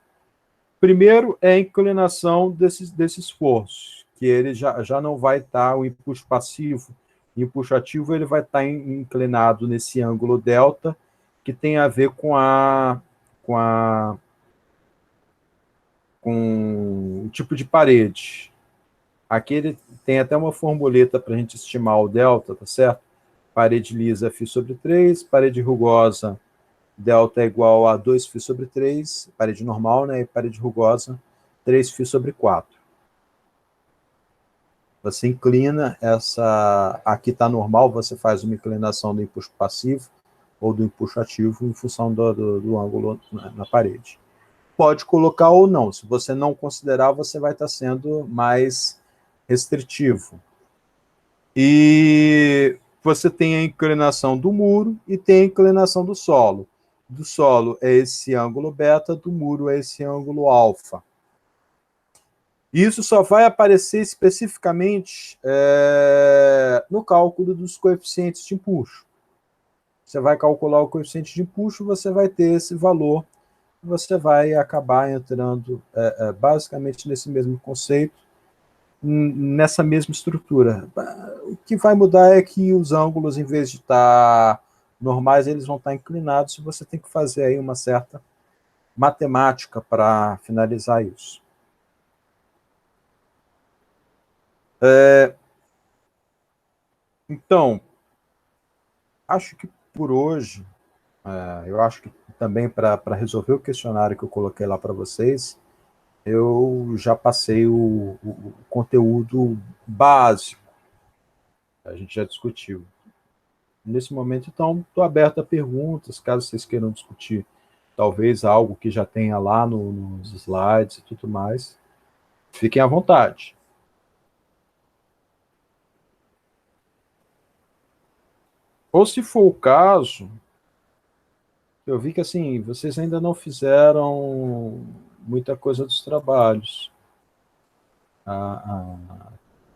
Primeiro é a inclinação desse esforço, que ele já não vai estar, o impulso passivo, o impulso ativo, ele vai estar inclinado nesse ângulo delta, que tem a ver com o tipo de parede. Aqui ele tem até uma formuleta para a gente estimar o delta, tá certo? Parede lisa, φ/3, parede rugosa, delta é igual a 2φ/3, parede normal, né? E parede rugosa, 3φ/4. Você inclina aqui está normal, você faz uma inclinação do impulso passivo ou do impulso ativo em função do ângulo na parede. Pode colocar ou não. Se você não considerar, você vai estar sendo mais restritivo. E você tem a inclinação do muro e tem a inclinação do solo. Do solo é esse ângulo beta, do muro é esse ângulo alfa. Isso só vai aparecer especificamente no cálculo dos coeficientes de empuxo. Você vai calcular o coeficiente de empuxo, você vai ter esse valor, você vai acabar entrando basicamente nesse mesmo conceito, nessa mesma estrutura. O que vai mudar é que os ângulos, em vez de estar normais, eles vão estar inclinados, e você tem que fazer aí uma certa matemática para finalizar isso. Então, acho que por hoje, eu acho que também para resolver o questionário que eu coloquei lá para vocês, eu já passei o conteúdo básico, a gente já discutiu. Nesse momento, então, estou aberto a perguntas, caso vocês queiram discutir talvez algo que já tenha lá nos slides e tudo mais. Fiquem à vontade. Ou, se for o caso, eu vi que assim, vocês ainda não fizeram muita coisa dos trabalhos. A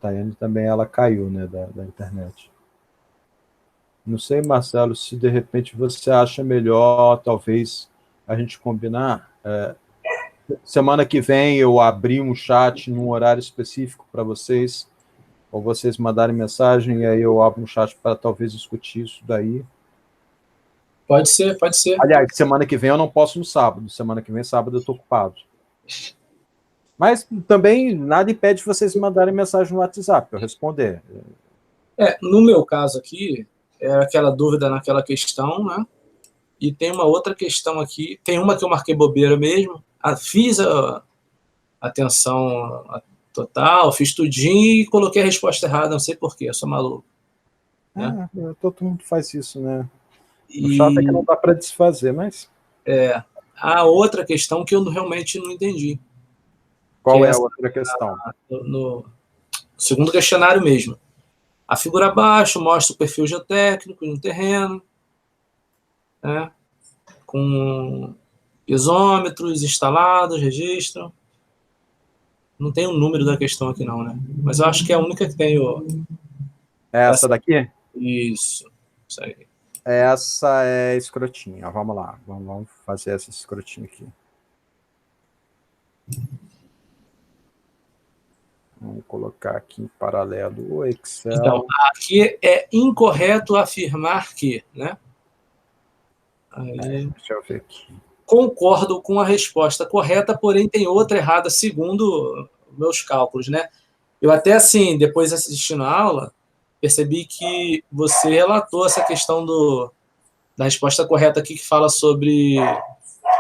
Tayane também, ela caiu, né, da internet. Não sei, Marcelo, se de repente você acha melhor, talvez, a gente combinar. Semana que vem eu abrir um chat num horário específico para vocês, ou vocês mandarem mensagem, e aí eu abro um chat para talvez discutir isso daí. Pode ser, pode ser. Aliás, semana que vem eu não posso no sábado. Semana que vem, sábado, eu estou ocupado. Mas também nada impede vocês mandarem mensagem no WhatsApp para eu responder. No meu caso aqui, é aquela dúvida naquela questão, né? E tem uma outra questão aqui, tem uma que eu marquei bobeira mesmo, fiz a atenção total, fiz tudinho e coloquei a resposta errada, não sei porquê, eu sou maluco. Né? Todo mundo faz isso, né? O chato é que não dá para desfazer, mas... A outra questão que eu realmente não entendi. Qual é a outra questão? No segundo questionário mesmo. A figura abaixo mostra o perfil geotécnico no terreno, né? Com isômetros instalados, registro. Não tem o número da questão aqui não, né? Mas eu acho que é a única que tem o... Essa daqui? Isso aí. Essa é escrotinha. Vamos lá. Vamos fazer essa escrotinha aqui. Vamos colocar aqui em paralelo o Excel. Então, aqui é incorreto afirmar que, né? Aí, deixa eu ver aqui. concordo com a resposta correta, porém tem outra errada, segundo meus cálculos, né? Eu até, assim, depois assistindo a aula, percebi que você relatou essa questão da resposta correta aqui, que fala sobre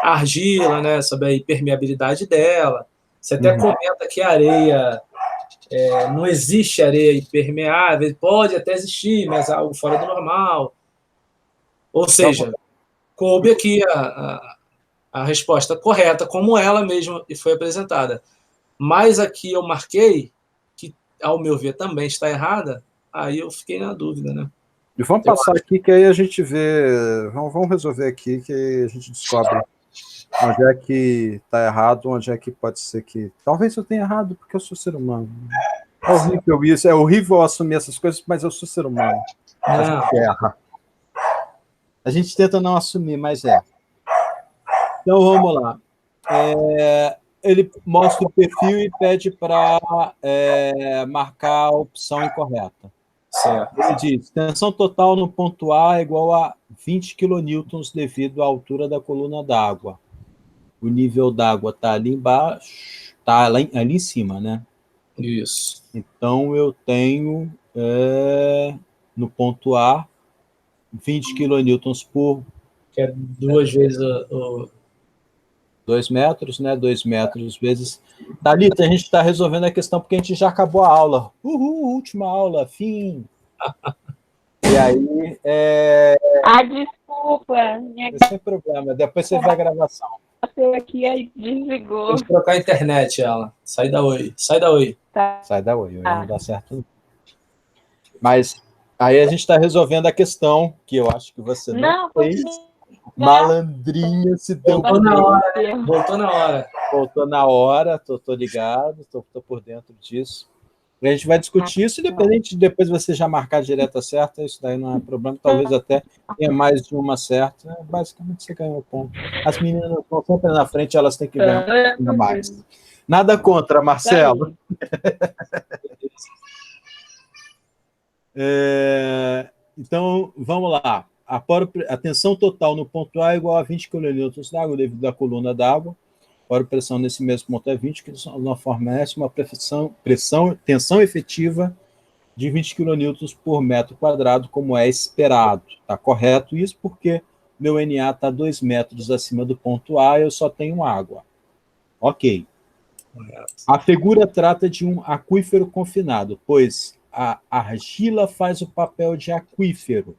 a argila, né? Sobre a impermeabilidade dela. Você até comenta que a areia... não existe areia impermeável, pode até existir, mas é algo fora do normal. Ou seja, coube aqui a resposta correta, como ela mesma foi apresentada. Mas aqui eu marquei, que ao meu ver também está errada, aí eu fiquei na dúvida, né? E vamos passar aqui, que aí a gente vê... Vamos resolver aqui, que aí a gente descobre onde é que está errado, onde é que pode ser que... Talvez eu tenha errado, porque eu sou ser humano. É horrível isso, é horrível assumir essas coisas, mas eu sou ser humano. A gente erra. A gente tenta não assumir, mas é. Então, vamos lá. Ele mostra o perfil e pede para marcar a opção incorreta. Certo. Ele diz, tensão total no ponto A é igual a 20 kN devido à altura da coluna d'água. O nível d'água está ali embaixo, está ali em cima, né? Isso. Então, eu tenho, no ponto A, 20 kN por... Que é 2 vezes o... 2 metros, né? 2 metros vezes... Thalita, a gente está resolvendo a questão porque a gente já acabou a aula. Uhul, última aula, fim. E aí... Desculpa. Sem problema, depois você vê a gravação. Você aqui aí desligou. Tem que trocar a internet, ela. Sai da Oi. Sai da Oi. Tá. Sai da Oi, não dá certo. Mas aí a gente está resolvendo a questão que eu acho que você não fez. Malandrinha, se deu Voltou na hora. Voltou na hora. Voltou na hora, tô ligado, tô por dentro disso. A gente vai discutir isso, independente de depois você já marcar a direta certa, isso daí não é problema, talvez até tenha mais de uma certa, basicamente você ganhou o ponto. As meninas estão sempre na frente, elas têm que ganhar ainda mais. Nada contra, Marcelo. Então, vamos lá. A tensão total no ponto A é igual a 20 kN d'água devido à coluna d'água. A pressão nesse mesmo ponto é 20, que não fornece uma tensão efetiva de 20 kN por metro quadrado, como é esperado. Está correto isso, porque meu NA está 2 metros acima do ponto A, eu só tenho água. Ok. A figura trata de um aquífero confinado, pois a argila faz o papel de aquífero.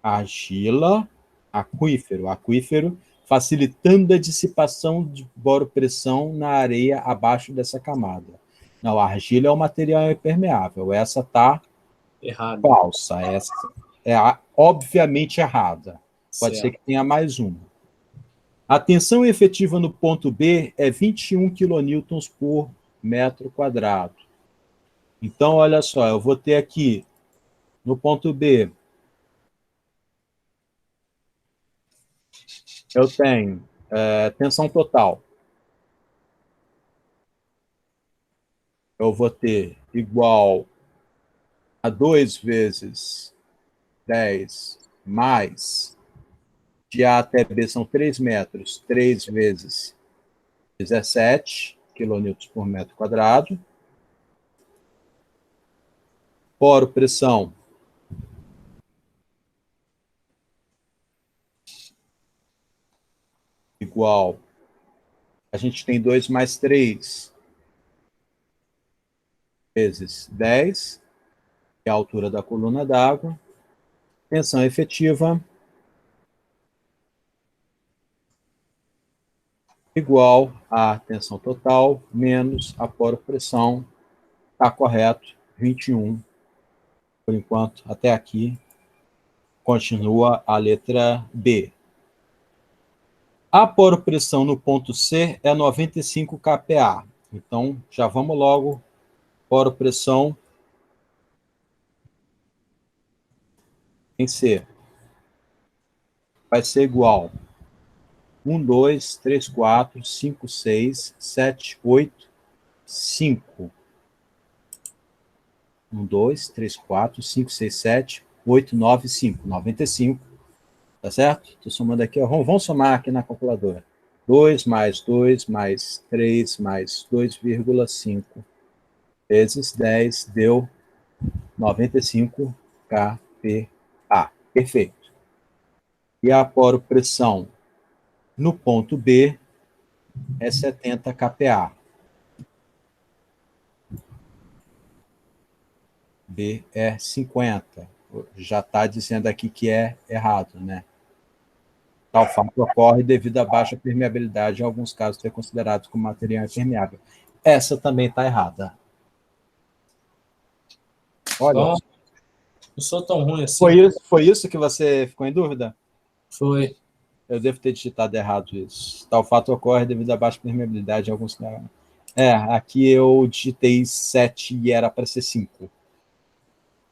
Argila, aquífero, facilitando a dissipação de boropressão na areia abaixo dessa camada. Não, a argila é um material impermeável. Essa está falsa. Essa é obviamente errada. Pode ser que tenha mais uma. A tensão efetiva no ponto B é 21 kN por metro quadrado. Então, olha só, eu vou ter aqui, no ponto B, eu tenho tensão total. Eu vou ter igual a 2 vezes 10 mais, de A até B são 3 metros, 3 vezes 17 kN por metro quadrado. Poro pressão igual, a gente tem 2 mais 3 vezes 10, que é a altura da coluna d'água. Tensão efetiva igual a tensão total menos a poropressão. Está correto, 21. Por enquanto, até aqui, continua a letra B. A poropressão no ponto C é 95 kPa. Então, já vamos logo. Poropressão em C. vai ser igual 1, 2, 3, 4, 5, 6, 7, 8, 5. 1, 2, 3, 4, 5, 6, 7, 8, 9, 5. 95. Tá certo? Estou somando aqui. Ó. Vamos somar aqui na calculadora. 2 mais 2 mais 3 mais 2,5 vezes 10 deu 95 kPa. Perfeito. E a poropressão no ponto B é 70 kPa. B é 50. Já está dizendo aqui que é errado, né? Tal fato ocorre devido à baixa permeabilidade, em alguns casos ser considerado como material impermeável. Essa também está errada. Olha. Bom, não sou tão ruim assim. Foi isso que você ficou em dúvida? Foi. Eu devo ter digitado errado isso. Tal fato ocorre devido à baixa permeabilidade, em alguns casos. Aqui eu digitei 7 e era para ser 5.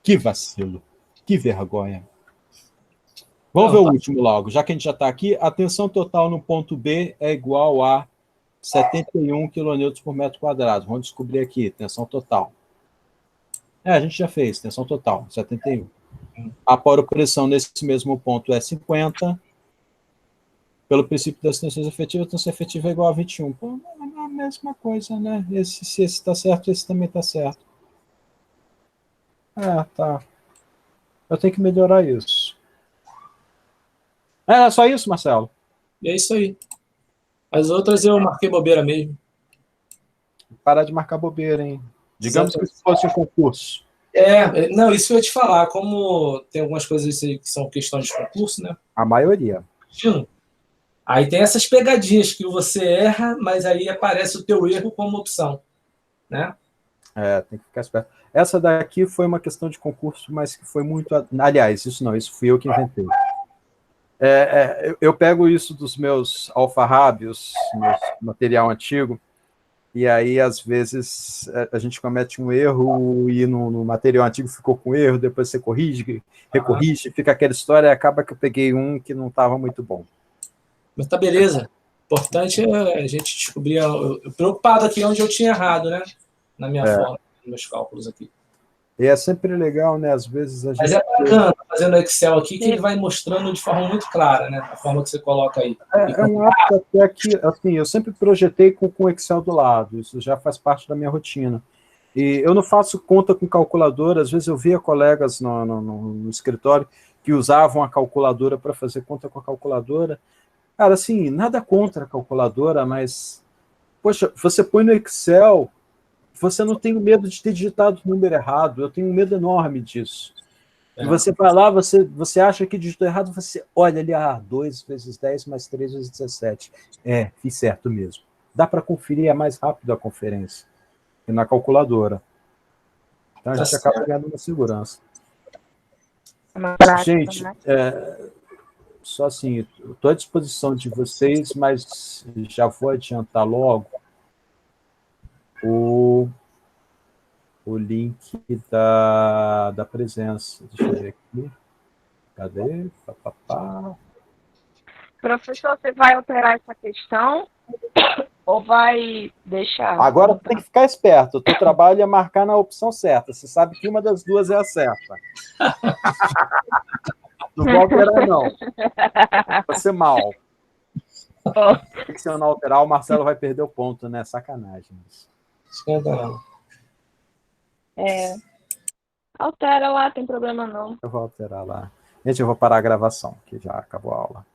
Que vacilo. Que vergonha. Vamos ver o último logo. Já que a gente já está aqui, a tensão total no ponto B é igual a 71 kN por metro quadrado. Vamos descobrir aqui, tensão total. A gente já fez, tensão total, 71. A poropressão nesse mesmo ponto é 50. Pelo princípio das tensões efetivas, a tensão efetiva é igual a 21. Pô, é a mesma coisa, né? Se esse está certo, esse também está certo. Tá. Eu tenho que melhorar isso. É só isso, Marcelo? E é isso aí. As outras eu marquei bobeira mesmo. Parar de marcar bobeira, hein? Digamos que se fosse um concurso. Não, isso eu ia te falar. Como tem algumas coisas que são questões de concurso, né? A maioria. Aí tem essas pegadinhas que você erra, mas aí aparece o teu erro como opção, né? Tem que ficar esperto. Essa daqui foi uma questão de concurso, mas que foi muito... Aliás, isso fui eu que inventei. Eu pego isso dos meus alfarrábios, meus material antigo, e aí, às vezes, a gente comete um erro e no material antigo ficou com erro, depois você corrige, recorrige, fica aquela história, e acaba que eu peguei um que não estava muito bom. Mas tá beleza. O importante é a gente descobrir... Eu preocupado aqui onde eu tinha errado, né? Na minha forma, nos meus cálculos aqui. E é sempre legal, né? Às vezes a gente... Mas é bacana fazendo Excel aqui, que ele vai mostrando de forma muito clara, né? A forma que você coloca aí. Um hábito até que, assim, eu sempre projetei com o Excel do lado, isso já faz parte da minha rotina. E eu não faço conta com calculadora, às vezes eu via colegas no escritório que usavam a calculadora para fazer conta com a calculadora. Cara, assim, nada contra a calculadora, mas, poxa, você põe no Excel, você não tem medo de ter digitado o número errado, eu tenho um medo enorme disso. E você vai lá, você acha que digitou errado, você olha ali, 2 vezes 10 mais 3 vezes 17. Fiz certo mesmo. Dá para conferir, é mais rápido a conferência que na calculadora. Então a gente acaba ganhando uma segurança. Gente, só assim, estou à disposição de vocês, mas já vou adiantar logo o link da presença. Deixa eu ver aqui. Cadê? Professor, você vai alterar essa questão ou vai deixar? Agora tem que ficar esperto. O teu trabalho é marcar na opção certa. Você sabe que uma das duas é a certa. Não vou alterar, não. Vai ser mal. Se eu não alterar, o Marcelo vai perder o ponto, né? Sacanagem. Altera lá, tem problema não. Eu vou alterar lá. Gente, eu vou parar a gravação, que já acabou a aula.